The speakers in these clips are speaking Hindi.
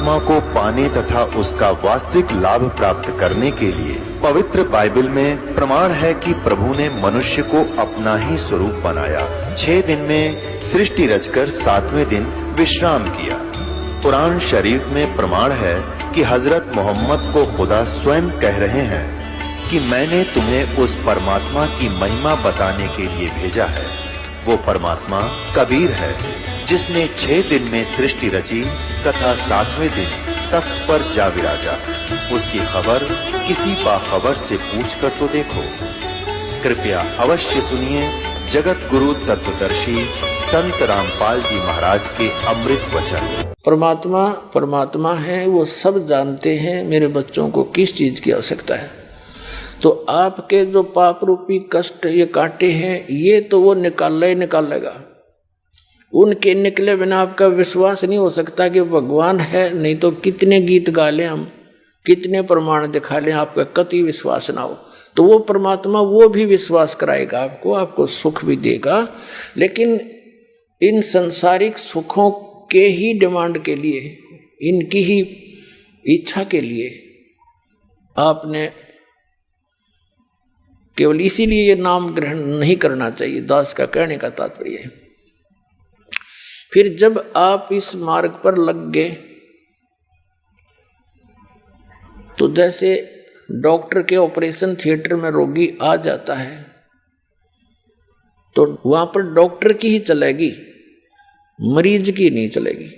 परमात्मा को पाने तथा उसका वास्तविक लाभ प्राप्त करने के लिए पवित्र बाइबल में प्रमाण है कि प्रभु ने मनुष्य को अपना ही स्वरूप बनाया। 6 दिन में सृष्टि रचकर 7वें दिन विश्राम किया। कुरान शरीफ में प्रमाण है कि हजरत मोहम्मद को खुदा स्वयं कह रहे हैं कि मैंने तुम्हें उस परमात्मा की महिमा बताने के लिए भेजा है। वो परमात्मा कबीर है जिसने 6 दिन में सृष्टि रची तथा 7वें दिन तख्त पर जा विराजा। उसकी खबर किसी बाखबर से पूछकर तो देखो। कृपया अवश्य सुनिए जगत गुरु तत्वदर्शी संत रामपाल जी महाराज के अमृत वचन। परमात्मा परमात्मा है, वो सब जानते हैं मेरे बच्चों को किस चीज की आवश्यकता है। तो आपके जो पाप रूपी कष्ट ये काटे हैं ये तो वो निकालेगा। उनके निकले बिना आपका विश्वास नहीं हो सकता कि भगवान है। नहीं तो कितने गीत गा लें हम, कितने प्रमाण दिखा लें, आपका कति विश्वास ना हो। तो वो परमात्मा वो भी विश्वास कराएगा आपको सुख भी देगा। लेकिन इन संसारिक सुखों के ही डिमांड के लिए, इनकी ही इच्छा के लिए आपने केवल इसीलिए ये नाम ग्रहण नहीं करना चाहिए। दास का कहने का तात्पर्य है। फिर जब आप इस मार्ग पर लग गए तो जैसे डॉक्टर के ऑपरेशन थिएटर में रोगी आ जाता है तो वहां पर डॉक्टर की ही चलेगी, मरीज की नहीं चलेगी।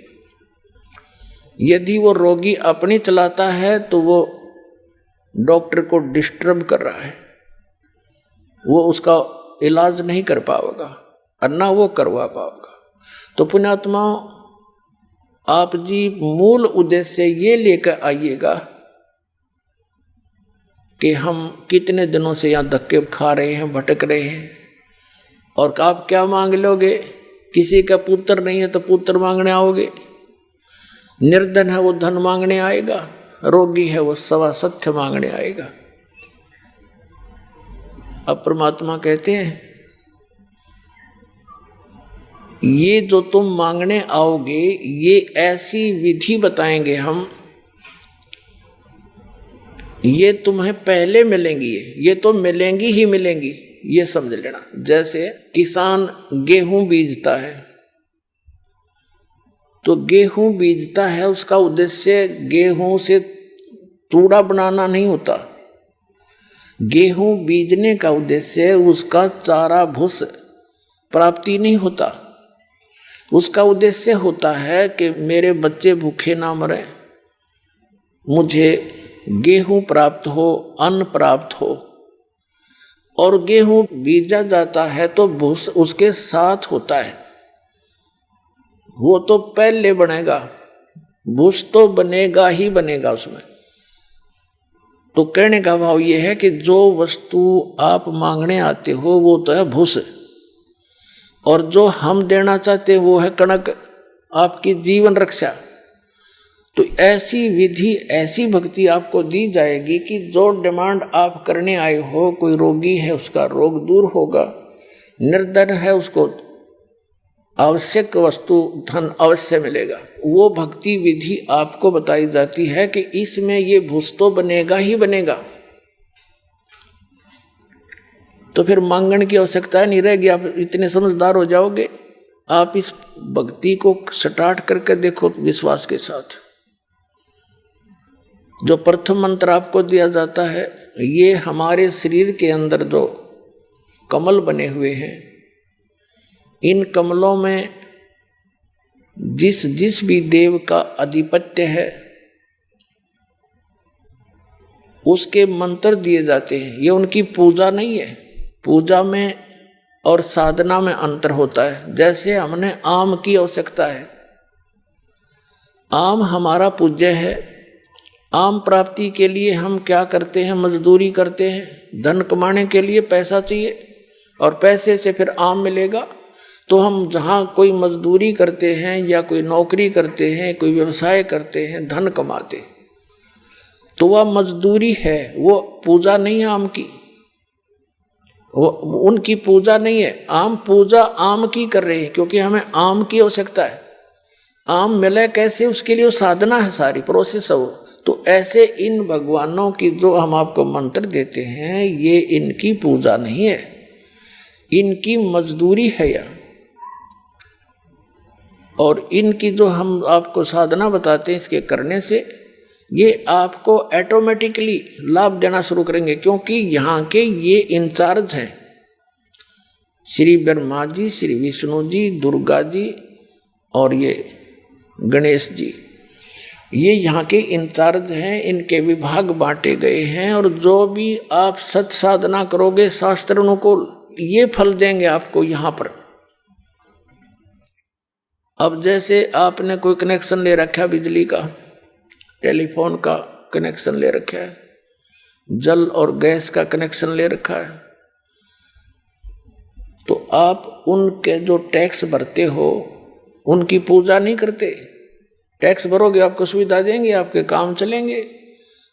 यदि वो रोगी अपनी चलाता है तो वो डॉक्टर को डिस्टर्ब कर रहा है, वो उसका इलाज नहीं कर पाएगा और ना वो करवा पाएगा। तो पुण्यात्मा आप जी मूल उद्देश्य ये लेकर आइएगा कि हम कितने दिनों से यहाँ धक्के खा रहे हैं, भटक रहे हैं, और आप क्या मांग लोगे। किसी का पुत्र नहीं है तो पुत्र मांगने आओगे, निर्धन है वो धन मांगने आएगा, रोगी है वो सवा सत्य मांगने आएगा। अब परमात्मा कहते हैं ये जो तुम मांगने आओगे ये ऐसी विधि बताएंगे हम, ये तुम्हें पहले मिलेंगी, ये तो मिलेंगी ही मिलेंगी, ये समझ लेना। जैसे किसान गेहूं बीजता है तो गेहूं बीजता है, उसका उद्देश्य गेहूं से तूड़ा बनाना नहीं होता। गेहूं बीजने का उद्देश्य उसका चारा भूस प्राप्ति नहीं होता। उसका उद्देश्य होता है कि मेरे बच्चे भूखे ना मरें, मुझे गेहूं प्राप्त हो, अन्न प्राप्त हो। और गेहूं बीजा जाता है तो भूस उसके साथ होता है, वो तो पहले बनेगा, भूस तो बनेगा ही बनेगा उसमें। तो कहने का भाव ये है कि जो वस्तु आप मांगने आते हो वो तो है भूस, और जो हम देना चाहते हैं वो है कणक, आपकी जीवन रक्षा। तो ऐसी विधि, ऐसी भक्ति आपको दी जाएगी कि जो डिमांड आप करने आए हो, कोई रोगी है उसका रोग दूर होगा, निर्धन है उसको आवश्यक वस्तु धन अवश्य मिलेगा। वो भक्ति विधि आपको बताई जाती है कि इसमें ये भूस तो बनेगा ही बनेगा। तो फिर मांगने की आवश्यकता नहीं रहेगी, आप इतने समझदार हो जाओगे। आप इस भक्ति को स्टार्ट करके देखो विश्वास के साथ। जो प्रथम मंत्र आपको दिया जाता है, ये हमारे शरीर के अंदर जो कमल बने हुए हैं, इन कमलों में जिस जिस भी देव का आधिपत्य है उसके मंत्र दिए जाते हैं। ये उनकी पूजा नहीं है, पूजा में और साधना में अंतर होता है। जैसे हमने आम की आवश्यकता है, आम हमारा पूज्य है। आम प्राप्ति के लिए हम क्या करते हैं, मजदूरी करते हैं। धन कमाने के लिए पैसा चाहिए और पैसे से फिर आम मिलेगा। तो हम जहाँ कोई मजदूरी करते हैं या कोई नौकरी करते हैं, कोई व्यवसाय करते हैं, धन कमाते, तो वह मजदूरी है, वो पूजा नहीं है आम की, वो उनकी पूजा नहीं है। आम पूजा आम की कर रहे हैं क्योंकि हमें आम की आवश्यकता है। आम मिले कैसे, उसके लिए वो साधना है, सारी प्रोसेस है वो। तो ऐसे इन भगवानों की जो हम आपको मंत्र देते हैं, ये इनकी पूजा नहीं है, इनकी मजदूरी है यह। और इनकी जो हम आपको साधना बताते हैं, इसके करने से ये आपको ऑटोमेटिकली लाभ देना शुरू करेंगे, क्योंकि यहाँ के ये इंचार्ज हैं, श्री ब्रह्मा जी, श्री विष्णु जी, दुर्गा जी और ये गणेश जी, ये यहाँ के इंचार्ज हैं, इनके विभाग बांटे गए हैं। और जो भी आप सत साधना करोगे शास्त्र अनुकूल, ये फल देंगे आपको यहाँ पर। अब जैसे आपने कोई कनेक्शन ले रखा है, बिजली का, टेलीफोन का कनेक्शन ले रखा है, जल और गैस का कनेक्शन ले रखा है, तो आप उनके जो टैक्स भरते हो उनकी पूजा नहीं करते। टैक्स भरोगे, आपको सुविधा देंगे, आपके काम चलेंगे।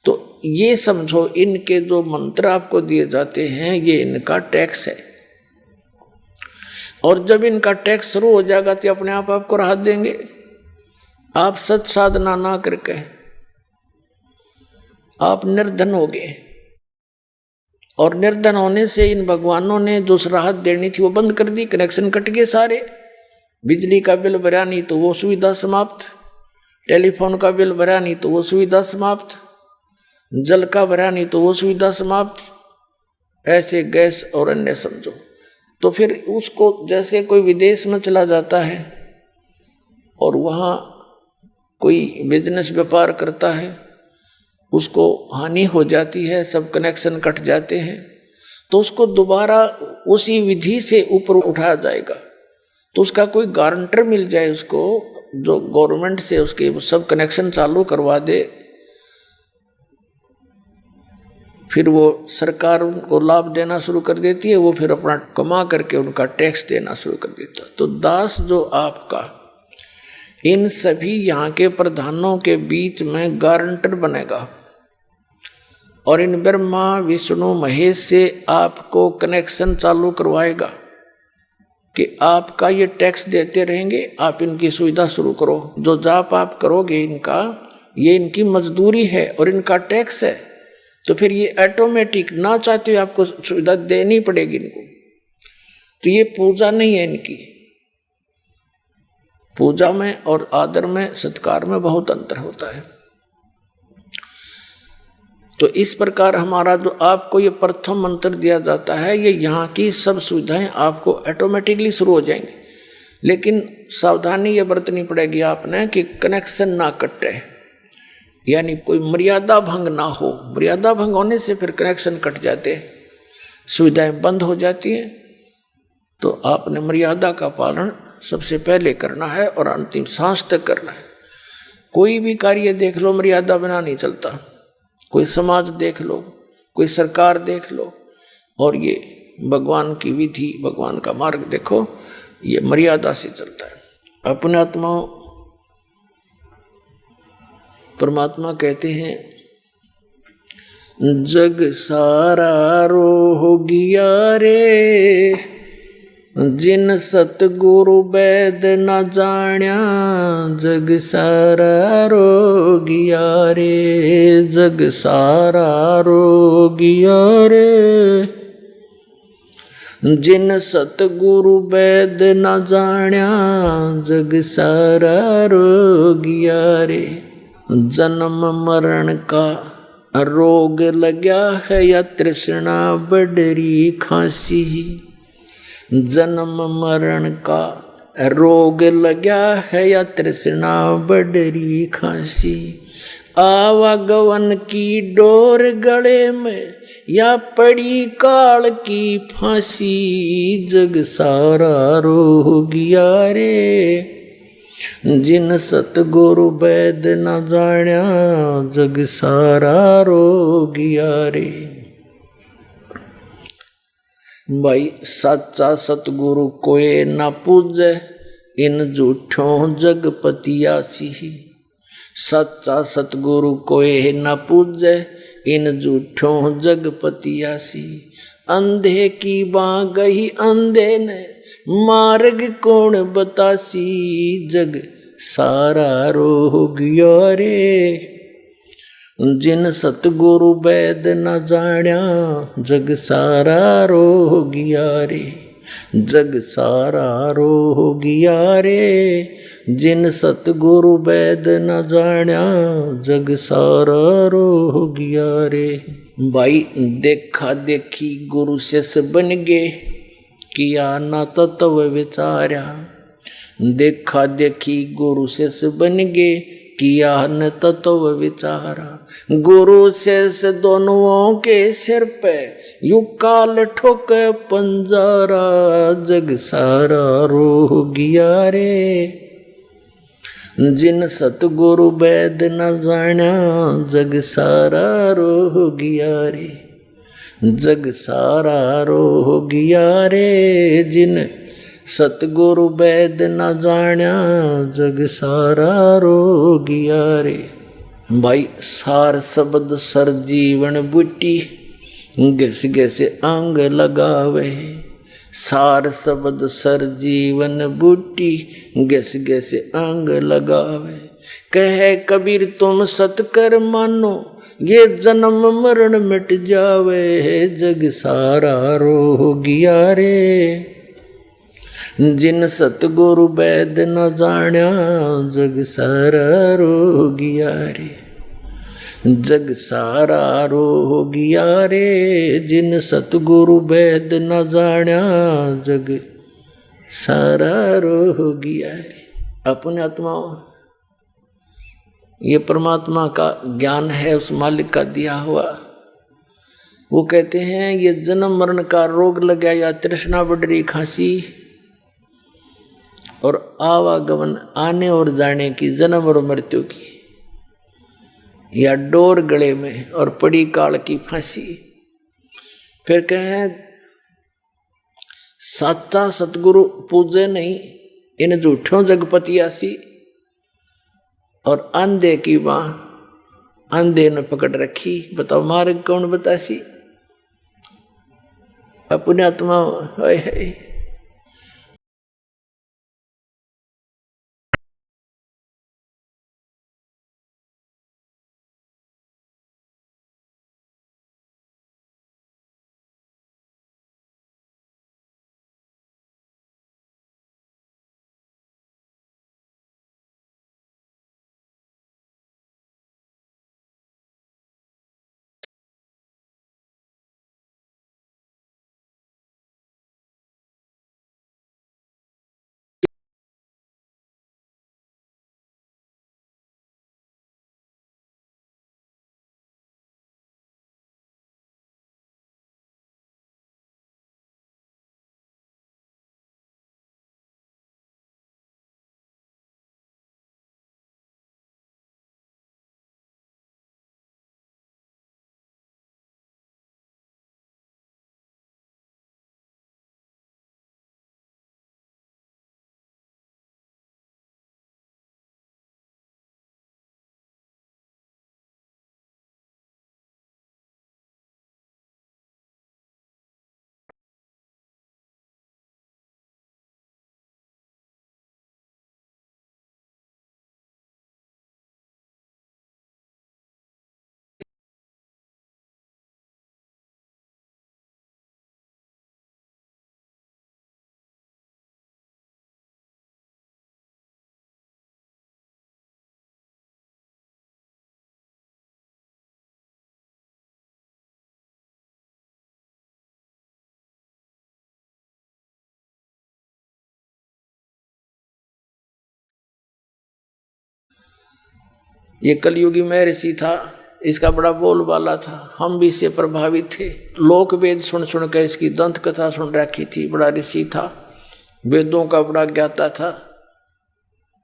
तो ये समझो, इनके जो मंत्र आपको दिए जाते हैं, ये इनका टैक्स है। और जब इनका टैक्स शुरू हो जाएगा तो अपने आप आपको राहत देंगे। आप सत साधना ना करके आप निर्धन हो गए, और निर्धन होने से इन भगवानों ने जो राहत देनी थी वो बंद कर दी। कनेक्शन कट गए सारे। बिजली का बिल भरा नहीं तो वो सुविधा समाप्त, टेलीफोन का बिल भरा नहीं तो वो सुविधा समाप्त, जल का भरा नहीं तो वो सुविधा समाप्त, ऐसे गैस और अन्य समझो। तो फिर उसको, जैसे कोई विदेश में चला जाता है और वहाँ कोई बिजनेस व्यापार करता है, उसको हानि हो जाती है, सब कनेक्शन कट जाते हैं, तो उसको दोबारा उसी विधि से ऊपर उठाया जाएगा। तो उसका कोई गारंटर मिल जाए उसको, जो गवर्नमेंट से उसके सब कनेक्शन चालू करवा दे, फिर वो सरकार उनको लाभ देना शुरू कर देती है, वो फिर अपना कमा करके उनका टैक्स देना शुरू कर देता है। तो दास जो आपका इन सभी यहाँ के प्रधानों के बीच में गारंटर बनेगा, और इन ब्रह्मा विष्णु महेश से आपको कनेक्शन चालू करवाएगा कि आपका ये टैक्स देते रहेंगे, आप इनकी सुविधा शुरू करो। जो जाप आप करोगे इनका, ये इनकी मजदूरी है और इनका टैक्स है। तो फिर ये ऑटोमेटिक, ना चाहते हुए आपको सुविधा देनी पड़ेगी इनको। तो ये पूजा नहीं है इनकी। पूजा में और आदर में, सत्कार में बहुत अंतर होता है। तो इस प्रकार हमारा जो आपको ये प्रथम मंत्र दिया जाता है, ये यहाँ की सब सुविधाएं आपको ऑटोमेटिकली शुरू हो जाएंगी। लेकिन सावधानी ये बरतनी पड़ेगी आपने कि कनेक्शन ना कटे, यानी कोई मर्यादा भंग ना हो। मर्यादा भंग होने से फिर कनेक्शन कट जाते हैं, सुविधाएं बंद हो जाती हैं। तो आपने मर्यादा का पालन सबसे पहले करना है और अंतिम सांस तक करना है। कोई भी कार्य देख लो, मर्यादा बिना नहीं चलता। कोई समाज देख लो, कोई सरकार देख लो, और ये भगवान की विधि, भगवान का मार्ग देखो, ये मर्यादा से चलता है। अपने आत्मा परमात्मा कहते हैं, जग सारा रोह गया रे, जिन सतगुरु वैद न जाण्या, जग सारा रोगिया रे, जग सारा रोगिया रे, जिन सतगुरु वैद न जाण्या, जग सारा रोगिया रे। जन्म मरण का रोग लग्या है या तृष्णा बडरी खांसी, जन्म मरण का रोग लग्या है या तृष्णा बडरी खांसी, आवागवन की डोर गले में या पड़ी काल की फांसी, जग सारा रोगिया रे, जिन सतगुरु वैद न जाण्या, जग सारा रोगिया रे। भाई सच्चा सतगुरु कोई न पूजे, इन झूठों जगपतियासी। सच्चा सतगुरु कोई न पूजे, इन झूठों जगपतियासी। अंधे की बाँ गई अंधे ने, मार्ग कौन बतासी, जग सारा रोग यारे। जिन सतगुरु वैद न जाण्या जग सारा रोग यारे। जग सारा रोग यारे। जिन सतगुरु वैद न जाण्या जग सारा रोग यारे। भाई देखा देखी गुरु शिष्य बन गे किया न तत्व विचार्या। देखा देखी गुरु शिष्य बन गे किया न तत्व विचारा। गुरु शिष्य दोनों के सिर पे यू काल ठोक पंजारा। जग सारा रोग यारे। जिन सतगुरु वैद न जाण्या जग सारा रोग यारे। जग सारा रोग यारे। जिन सतगुरु वैद न जाण्या जग सारा रोग यारे। भाई सार शब्द सर जीवन बूटी घस घस अंग लगावे। सार शब्द सर जीवन बूटी घस घस अंग लगावे। कहे कबीर तुम सतकर मानो ये जन्म मरण मिट जावे। जग सारा रोग यारे। जिन सतगुरु वैद न जाण्या जग सारा रोग यारे। जग सारा रोग यारे। जिन सतगुरु वैद न जाण्या जग सारा रोग यारे। अपने आत्माओं ये परमात्मा का ज्ञान है, उस मालिक का दिया हुआ। वो कहते हैं ये जन्म मरण का रोग लग गया या तृष्णा बढ़ रही खांसी और आवागमन आने और जाने की जन्म और मृत्यु की, या डोर गले में और पड़ी काल की फांसी। फिर कहें साचा सतगुरु पूजे नहीं इन झूठों जगपतियासी। और अंधे की बाँ अंधे ने पकड़ रखी। बताओ मार्ग कौन बतासी। अपने आत्मा है। ये कलयुगी महर्षि था, इसका बड़ा बोलबाला था। हम भी इससे प्रभावित थे। लोक वेद सुन सुन कर इसकी दंत कथा सुन रखी थी। बड़ा ऋषि था, वेदों का बड़ा ज्ञाता था।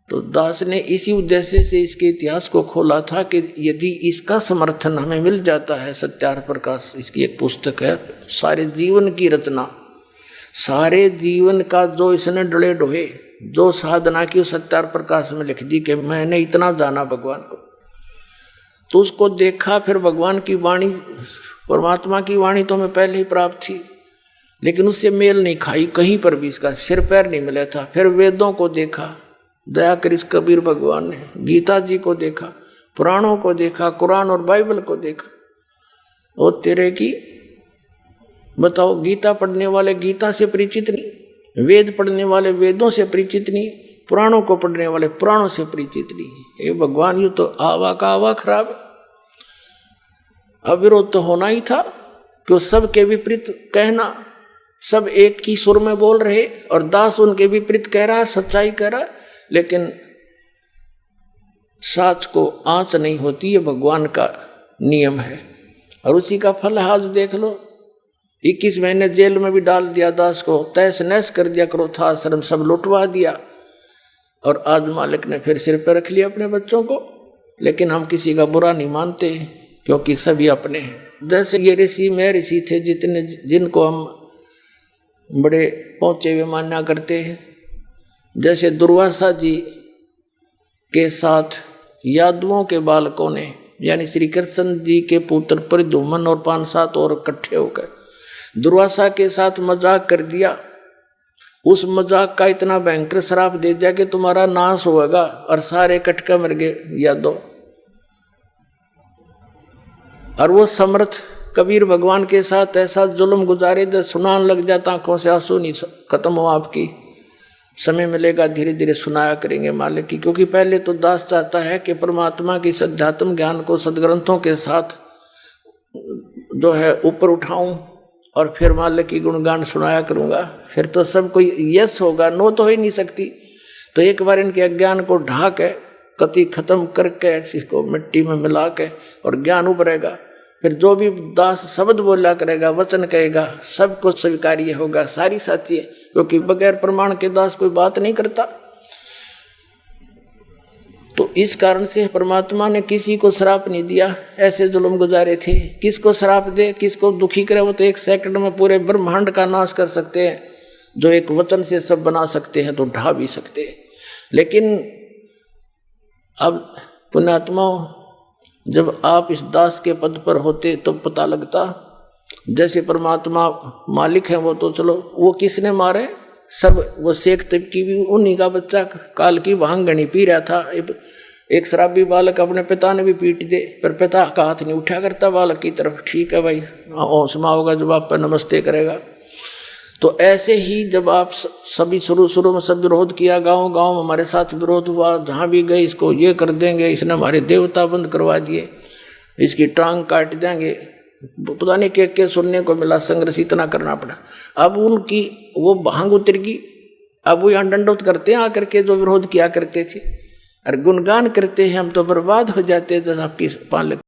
तो दास ने इसी उद्देश्य से इसके इतिहास को खोला था कि यदि इसका समर्थन हमें मिल जाता है। सत्यार्थ प्रकाश इसकी एक पुस्तक है, सारे जीवन की रचना, सारे जीवन का जो इसने डले डोहे जो साधना की, सत्यार्थ प्रकाश में लिख दी कि मैंने इतना जाना भगवान को। तो उसको देखा, फिर भगवान की वाणी, परमात्मा की वाणी तो हमें पहले ही प्राप्त थी, लेकिन उससे मेल नहीं खाई, कहीं पर भी इसका सिर पैर नहीं मिला था। फिर वेदों को देखा, दया कर इस कबीर भगवान ने गीता जी को देखा, पुराणों को देखा, कुरान और बाइबल को देखा। और तेरे की बताओ, गीता पढ़ने वाले गीता से परिचित नहीं, वेद पढ़ने वाले वेदों से परिचित नहीं, पुराणों को पढ़ने वाले पुराणों से परिचित नहीं। ये भगवान, यूं तो आवा का आवा खराब है। अविरोध तो होना ही था कि सबके विपरीत कहना, सब एक ही सुर में बोल रहे और दास उनके विपरीत कह रहा, सच्चाई कह रहा, लेकिन साच को आंच नहीं होती, ये भगवान का नियम है। और उसी का फल आज देख लो, 21 महीने जेल में भी डाल दिया दास को, तहस नहस कर दिया, क्रोथा आश्रम सब लुटवा दिया, और आज मालिक ने फिर सिर पर रख लिया अपने बच्चों को। लेकिन हम किसी का बुरा नहीं मानते क्योंकि सभी अपने हैं। जैसे ये ऋषि में ऋषि थे जितने, जिनको हम बड़े पहुंचे हुए मान्या करते हैं, जैसे दुर्वासा जी के साथ यादवों के बालकों ने, यानी श्री कृष्ण जी के पुत्र प्रद्युम्न और 5-7 और इकट्ठे होकर दुर्वासा के साथ मजाक कर दिया। उस मजाक का इतना भयंकर श्राप दे दिया कि तुम्हारा नाश होगा, और सारे कटका मर गए यादव। और वो समर्थ कबीर भगवान के साथ ऐसा जुल्म गुजारे, जब सुनान लग जाता आंखों से आंसू नहीं खत्म हो आपकी। समय मिलेगा धीरे धीरे सुनाया करेंगे मालिक की, क्योंकि पहले तो दास चाहता है कि परमात्मा की सध्यात्म ज्ञान को सदग्रंथों के साथ जो है ऊपर उठाऊं, और फिर मालिक की गुणगान सुनाया करूंगा। फिर तो सब कोई यस होगा, नो तो हो ही नहीं सकती। तो एक बार इनके अज्ञान को ढा के कति खत्म करके इसको मिट्टी में मिला के और ज्ञान उभरेगा। फिर जो भी दास शब्द बोला करेगा, वचन कहेगा, सब कुछ स्वीकार्य होगा, सारी साची है, क्योंकि बगैर प्रमाण के दास कोई बात नहीं करता। तो इस कारण से परमात्मा ने किसी को श्राप नहीं दिया, ऐसे जुल्म गुजारे थे। किसको श्राप दे, किसको दुखी करे, वो तो 1 सेकंड में पूरे ब्रह्मांड का नाश कर सकते हैं। जो एक वचन से सब बना सकते हैं तो ढा भी सकते हैं। लेकिन अब पुण्यात्मा, जब आप इस दास के पद पर होते तो पता लगता, जैसे परमात्मा मालिक है, वो तो चलो, वो किसने मारे सब, वो शेख तब की भी उन्हीं का बच्चा काल की भांगनी पी रहा था। एक शराबी बालक अपने पिता ने भी पीट दे, पर पिता का हाथ नहीं उठा करता बालक की तरफ, ठीक है भाई हौसमा होगा जब आप पर नमस्ते करेगा। तो ऐसे ही जब आप सभी शुरू में सब विरोध किया, गांव हमारे साथ विरोध हुआ, जहाँ भी गए इसको ये कर देंगे, इसने हमारे देवता बंद करवा दिए, इसकी टांग काट देंगे, पता नहीं क्या सुनने को मिला, संघर्ष इतना करना पड़ा। अब उनकी वो भांग उतर गई, अब वो यहाँ दंडोत करते हैं आकर के जो विरोध किया करते थे, और गुणगान करते हैं हम तो बर्बाद हो जाते हैं। जैसे आपकी पान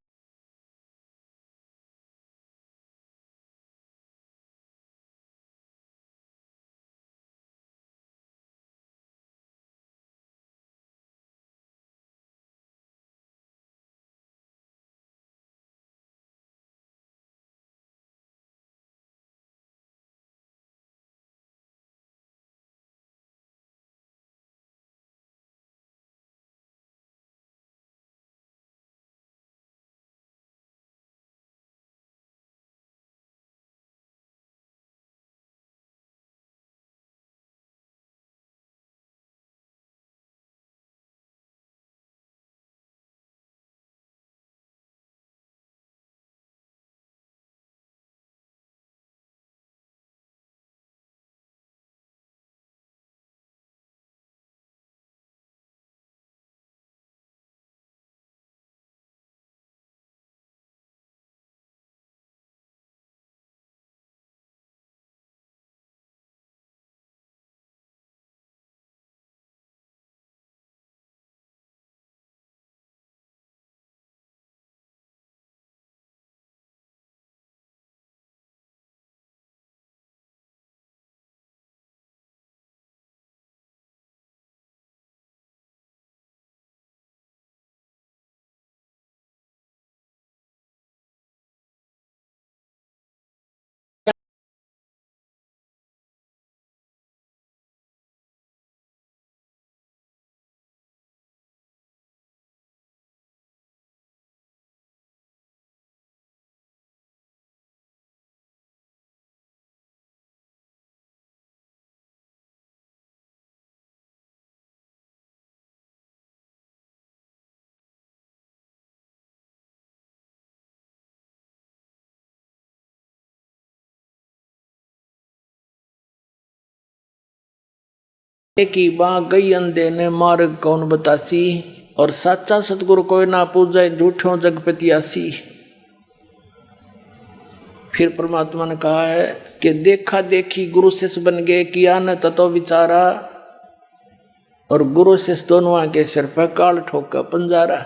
की बाँ गई अंधे ने मार्ग कौन बतासी, और साचा सतगुरु कोई ना पूजे झूठों जगपतियासी। फिर परमात्मा ने कहा है कि देखा देखी गुरु शिष्य बन गए, किया न ततो विचारा, और गुरु शिष्य दोनों के सिर पर काल ठोका पंजारा।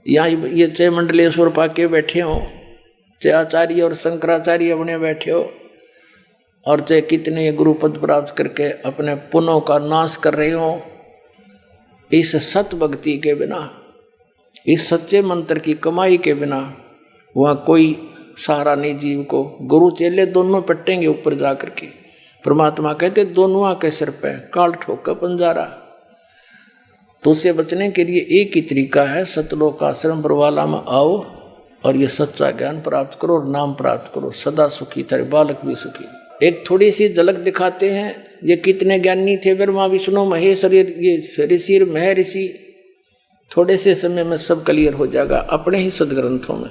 यहाँ ये चाहे मंडलेश्वर पाके बैठे हो, चाहे आचार्य और शंकराचार्य बने बैठे हो, और चाहे कितने ये गुरु पद प्राप्त करके अपने पुण्यों का नाश कर रहे हो, इस सत भक्ति के बिना, इस सच्चे मंत्र की कमाई के बिना वहाँ कोई सहारा नहीं जीव को। गुरु चेले दोनों पट्टेंगे ऊपर जा करके। परमात्मा कहते दोनों के सिर पे काल ठोका पंजारा। तो उससे बचने के लिए एक ही तरीका है, सतलोक आश्रम बरवाला में आओ और ये सच्चा ज्ञान प्राप्त करो और नाम प्राप्त करो। सदा सुखी तेरे बालक भी सुखी। एक थोड़ी सी झलक दिखाते हैं, ये कितने ज्ञानी थे ब्रह्मा विष्णु महेश और ये ऋषि महर्षि। थोड़े से समय में सब क्लियर हो जाएगा अपने ही सदग्रंथों में।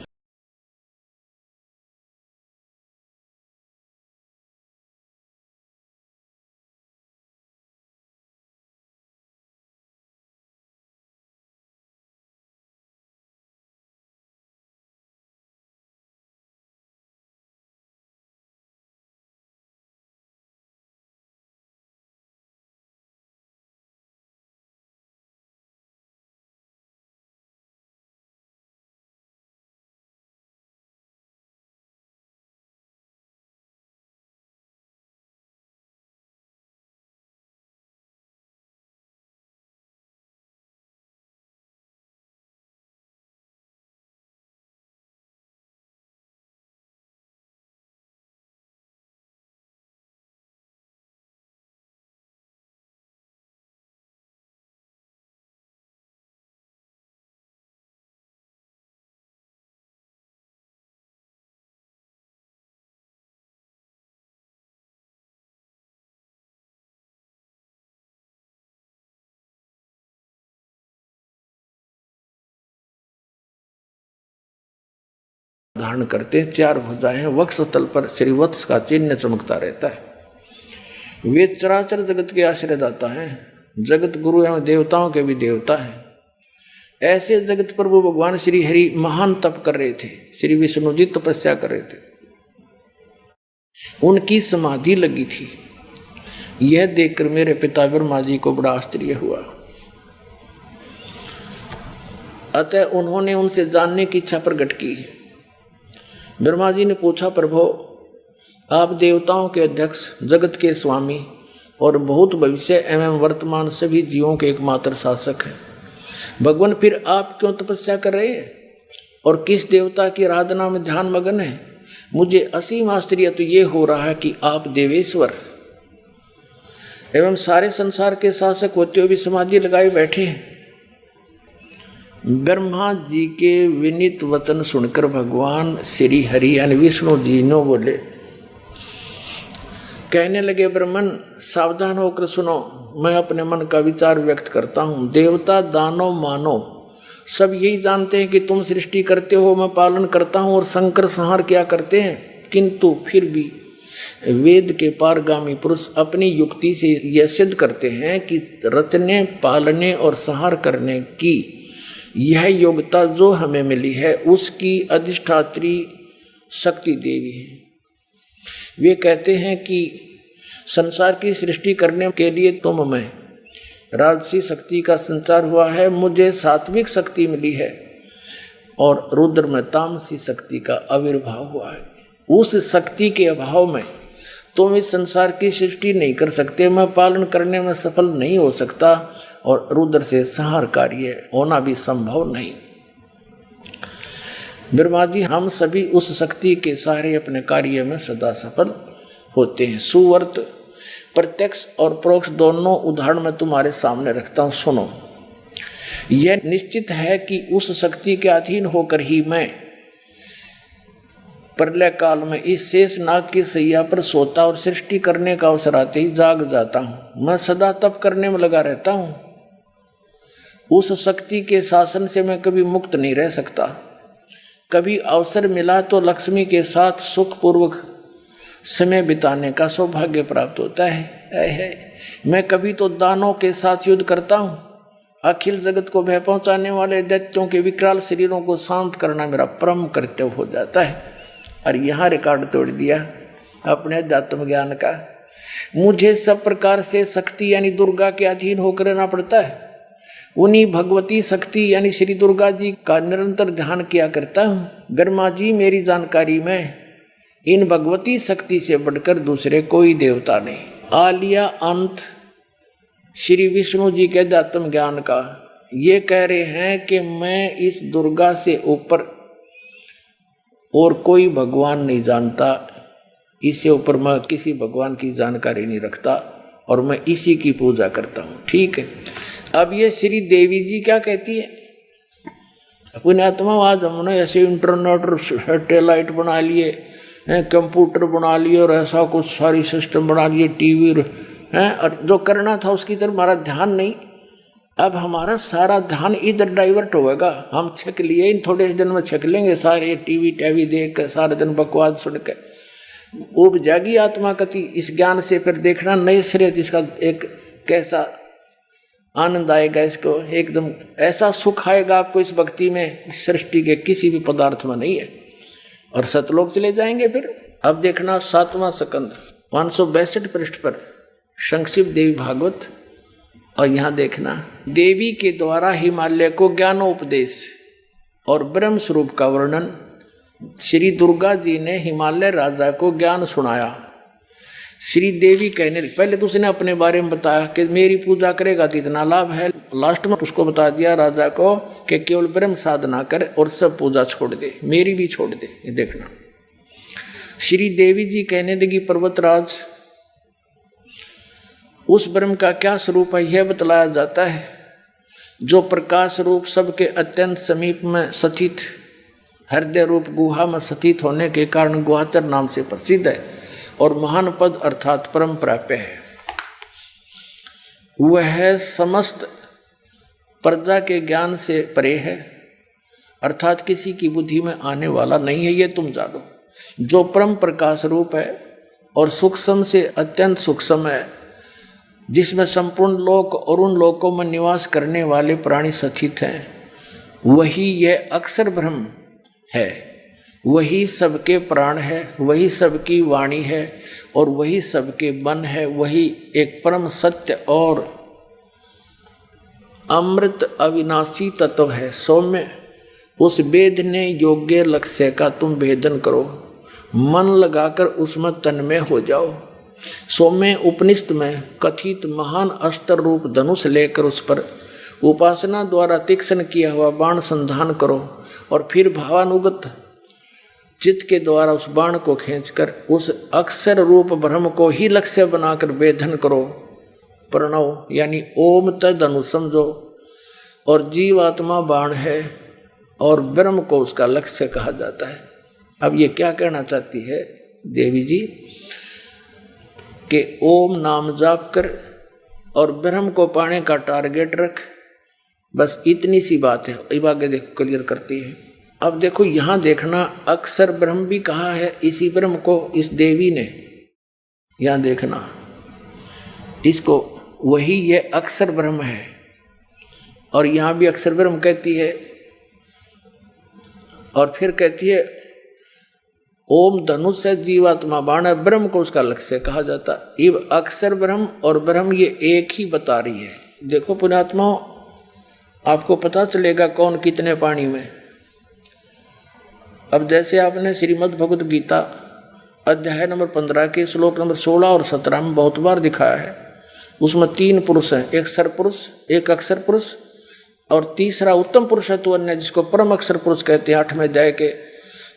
धारण करते, चार भुजाएं, वक्ष स्थल पर श्री वत्स का चिन्ह चमकता रहता है। वे चराचर जगत के आश्रयदाता हैं, जगत गुरु एवं देवताओं के भी देवता हैं। ऐसे जगत प्रभु भगवान श्री हरि महान तप कर रहे थे। श्री विष्णु जी तपस्या कर रहे थे, उनकी समाधि लगी थी। यह देखकर मेरे पिता ब्रह्मा जी को बड़ा आश्चर्य हुआ। अतः उन्होंने उनसे जानने की इच्छा प्रकट की। ब्रह्मा जी ने पूछा, प्रभु आप देवताओं के अध्यक्ष, जगत के स्वामी और बहुत भविष्य एवं वर्तमान सभी जीवों के एकमात्र शासक हैं। भगवान फिर आप क्यों तपस्या कर रहे हैं और किस देवता की आराधना में ध्यान मगन है? मुझे असीम आश्चर्य तो ये हो रहा है कि आप देवेश्वर एवं सारे संसार के शासक होते हुए भी समाधि लगाए बैठे हैं। ब्रह्मा जी के विनीत वचन सुनकर भगवान श्री हरि यानी विष्णु जी नो बोले, कहने लगे, ब्रह्मन सावधान होकर सुनो, मैं अपने मन का विचार व्यक्त करता हूँ। देवता दानव मानव सब यही जानते हैं कि तुम सृष्टि करते हो, मैं पालन करता हूँ और संकर संहार क्या करते हैं। किंतु फिर भी वेद के पारगामी पुरुष अपनी युक्ति से यह सिद्ध करते हैं कि रचने, पालने और संहार करने की यह योग्यता जो हमें मिली है उसकी अधिष्ठात्री शक्ति देवी है। वे कहते हैं कि संसार की सृष्टि करने के लिए तुम में राजसी शक्ति का संचार हुआ है, मुझे सात्विक शक्ति मिली है और रुद्र में तामसी शक्ति का आविर्भाव हुआ है। उस शक्ति के अभाव में तुम इस संसार की सृष्टि नहीं कर सकते, मैं पालन करने में सफल नहीं हो सकता और रुद्र से संहार कार्य होना भी संभव नहीं। ब्रह्मा जी, हम सभी उस शक्ति के सहारे अपने कार्य में सदा सफल होते हैं। सुवर्त प्रत्यक्ष और परोक्ष दोनों उदाहरण मैं तुम्हारे सामने रखता हूँ, सुनो। यह निश्चित है कि उस शक्ति के अधीन होकर ही मैं प्रलय काल में इस शेष नाग की सैया पर सोता और सृष्टि करने का अवसर आते ही जाग जाता हूँ। मैं सदा तप करने में लगा रहता हूँ। उस शक्ति के शासन से मैं कभी मुक्त नहीं रह सकता। कभी अवसर मिला तो लक्ष्मी के साथ सुखपूर्वक समय बिताने का सौभाग्य प्राप्त होता है। मैं कभी तो दानों के साथ युद्ध करता हूँ, अखिल जगत को भय पहुंचाने वाले दैत्यों के विकराल शरीरों को शांत करना मेरा परम कर्तव्य हो जाता है। और यहाँ रिकॉर्ड तोड़ दिया अपने अध्यात्म ज्ञान का। मुझे सब प्रकार से शक्ति यानी दुर्गा के अधीन होकर रहना पड़ता है। उन्हीं भगवती शक्ति यानी श्री दुर्गा जी का निरंतर ध्यान किया करता हूँ। ब्रह्मा जी मेरी जानकारी में इन भगवती शक्ति से बढ़कर दूसरे कोई देवता नहीं। आ लिया अंत श्री विष्णु जी के अध्यात्म ज्ञान का। ये कह रहे हैं कि मैं इस दुर्गा से ऊपर और कोई भगवान नहीं जानता, इससे ऊपर मैं किसी भगवान की जानकारी नहीं रखता और मैं इसी की पूजा करता हूँ। ठीक है। अब ये श्री देवी जी क्या कहती है? पुण्यात्मा, आज हमने ऐसे इंटरनेट सैटेलाइट बना लिए, कंप्यूटर बना लिए और ऐसा कुछ सारी सिस्टम बना लिए, टीवी हैं, और जो करना था उसकी तरफ हमारा ध्यान नहीं। अब हमारा सारा ध्यान इधर डाइवर्ट होगा। हम छक लिए, इन थोड़े दिन में छक लेंगे सारे टीवी देख कर, सारे दिन बकवास सुन के उब जाएगी आत्मा कति इस ज्ञान से। फिर देखना नए सिरे इसका एक कैसा आनंद आएगा, इसको एकदम ऐसा सुख आएगा आपको इस भक्ति में, इस सृष्टि के किसी भी पदार्थ में नहीं है। और सतलोक चले जाएंगे फिर। अब देखना 7वां स्कंद 562 पृष्ठ पर संक्षिप्त देवी भागवत। और यहाँ देखना देवी के द्वारा हिमालय को ज्ञानोपदेश और ब्रह्म स्वरूप का वर्णन। श्री दुर्गा जी ने हिमालय राजा को ज्ञान सुनाया। श्री देवी कहने पहले तो उसने अपने बारे में बताया कि मेरी पूजा करेगा तो इतना लाभ है। लास्ट में उसको बता दिया राजा को कि केवल ब्रह्म साधना कर और सब पूजा छोड़ दे, मेरी भी छोड़ दे। ये देखना श्री देवी जी कहने लगी, पर्वतराज उस ब्रह्म का क्या स्वरूप है यह बतलाया जाता है, जो प्रकाश रूप सबके अत्यंत समीप में स्थित हृदय रूप गुहा में स्थित होने के कारण गुहाचर नाम से प्रसिद्ध है और महान पद अर्थात परम प्राप्य है। वह समस्त प्रजा के ज्ञान से परे है, अर्थात किसी की बुद्धि में आने वाला नहीं है, ये तुम जानो। जो परम प्रकाश रूप है और सूक्ष्म से अत्यंत सूक्ष्म है, जिसमें संपूर्ण लोक और उन लोकों में निवास करने वाले प्राणी स्थित हैं, वही यह अक्षर ब्रह्म है। वही सबके प्राण है, वही सबकी वाणी है और वही सबके मन है। वही एक परम सत्य और अमृत अविनाशी तत्व है। सौम्य उस वेदने योग्य लक्ष्य का तुम भेदन करो, मन लगाकर उसमें तन्मय हो जाओ। सौम्य उपनिषद में कथित महान अस्त्र रूप धनुष लेकर उस पर उपासना द्वारा तीक्ष्ण किया हुआ बाण संधान करो और फिर भावानुगत चित्त के द्वारा उस बाण को खींचकर उस अक्षर रूप ब्रह्म को ही लक्ष्य बनाकर वेधन करो। प्रणव यानी ओम तदनु समझो, और जीवात्मा बाण है और ब्रह्म को उसका लक्ष्य कहा जाता है। अब ये क्या कहना चाहती है देवी जी कि ओम नाम जाप कर और ब्रह्म को पाने का टारगेट रख, बस इतनी सी बात है। ये आगे देखो क्लियर करती है। अब देखो यहाँ देखना अक्षर ब्रह्म भी कहा है इसी ब्रह्म को इस देवी ने। यहाँ देखना इसको वही ये अक्षर ब्रह्म है और यहाँ भी अक्षर ब्रह्म कहती है और फिर कहती है ओम धनुष से जीवात्मा बाण है, ब्रह्म को उसका लक्ष्य कहा जाता। ये अक्षर ब्रह्म और ब्रह्म ये एक ही बता रही है। देखो पुण्यात्माओं, आपको पता चलेगा कौन कितने पानी में। अब जैसे आपने श्रीमद् भगवद गीता अध्याय नंबर 15 के श्लोक नंबर 16 और 17 में बहुत बार दिखाया है। उसमें 3 पुरुष हैं, एक सर पुरुष, एक अक्षर पुरुष और तीसरा उत्तम पुरुष है तो अन्य, जिसको परम अक्षर पुरुष कहते हैं। 8वें अध्याय के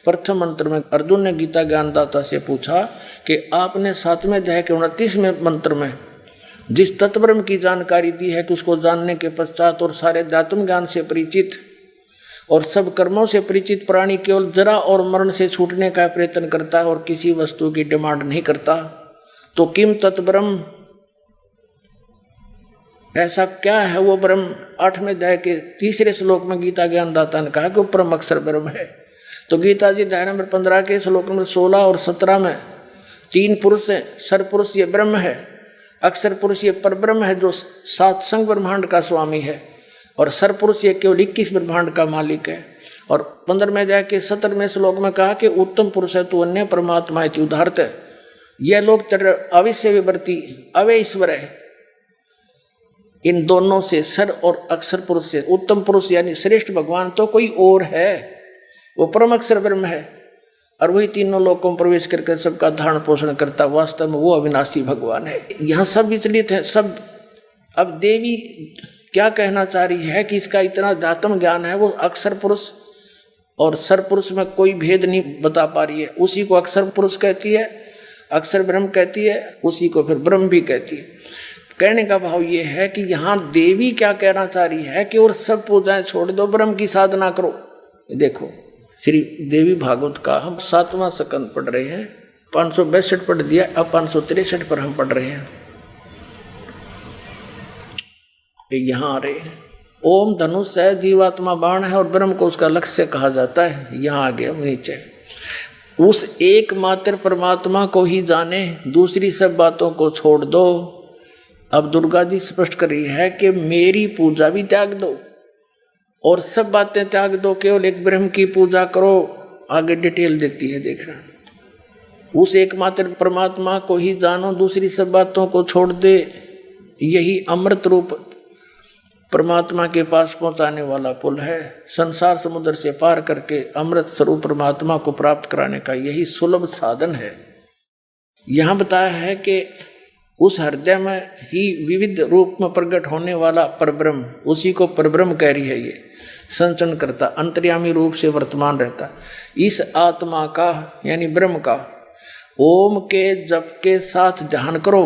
प्रथम मंत्र में अर्जुन ने गीता ज्ञानदाता से पूछा कि आपने 7वें अध्याय के 29वें मंत्र में जिस तत्ब्रह्म की जानकारी दी है कि उसको जानने के पश्चात और सारे अध्यात्म ज्ञान से परिचित और सब कर्मों से परिचित प्राणी केवल जरा और मरण से छूटने का प्रयत्न करता है और किसी वस्तु की डिमांड नहीं करता, तो किम तत्ब्रह्म, ऐसा क्या है वो ब्रह्म। 8वें अध्याय के 3 श्लोक में गीता ज्ञानदाता ने कहा कि वो परम अक्षर ब्रह्म है। तो गीता जी अध्याय नंबर 15 के श्लोक नंबर 16 और 17 में तीन पुरुष है, सर पुरुष ये ब्रह्म है, अक्षर पुरुष ये परब्रह्म है जो 7 संग ब्रह्मांड का स्वामी है, और सर पुरुष ये केवल 21 ब्रह्मांड का मालिक है। और 15 में जाके 17वें श्लोक में कहा कि उत्तम पुरुष है तो अन्य परमात्मा इति उदाहरत है। यह लोग तेरे अविश्य विवर्ती अवे ईश्वर है। इन दोनों से सर और अक्षर पुरुष से उत्तम पुरुष यानी श्रेष्ठ भगवान तो कोई और है, वो परम अक्षर ब्रह्म है, और वही तीनों लोकों में प्रवेश करके सबका धारण पोषण करता वास्तव में वो अविनाशी भगवान है। यहाँ सब विचलित है सब। अब देवी क्या कहना चाह रही है कि इसका इतना अध्यात्म ज्ञान है, वो अक्षर पुरुष और सर पुरुष में कोई भेद नहीं बता पा रही है। उसी को अक्षर पुरुष कहती है, अक्षर ब्रह्म कहती है, उसी को फिर ब्रह्म भी कहती है। कहने का भाव ये है कि यहाँ देवी क्या कहना चाह रही है कि और सब पूजाएं छोड़ दो, ब्रह्म की साधना करो। देखो श्री देवी भागवत का हम 7वां स्कंद पढ़ रहे हैं, 562 पढ़ दिया, अब 563 पर हम पढ़ रहे हैं। यहाँ आ रहे हैं, ओम धनुष है, जीवात्मा बाण है और ब्रह्म को उसका लक्ष्य कहा जाता है। यहाँ आ गया नीचे, उस एकमात्र परमात्मा को ही जाने, दूसरी सब बातों को छोड़ दो। अब दुर्गा जी स्पष्ट कर रही है कि मेरी पूजा भी त्याग दो और सब बातें त्याग दो, केवल एक ब्रह्म की पूजा करो। आगे डिटेल देती है, देखना, उस एकमात्र परमात्मा को ही जानो, दूसरी सब बातों को छोड़ दे। यही अमृत रूप परमात्मा के पास पहुंचाने वाला पुल है। संसार समुद्र से पार करके अमृत स्वरूप परमात्मा को प्राप्त कराने का यही सुलभ साधन है। यहाँ बताया है कि उस हृदय में ही विविध रूप में प्रकट होने वाला परब्रह्म, उसी को परब्रह्म कह रही है। ये संचरण करता, अंतर्यामी रूप से वर्तमान रहता। इस आत्मा का यानी ब्रह्म का ओम के जप के साथ ध्यान करो,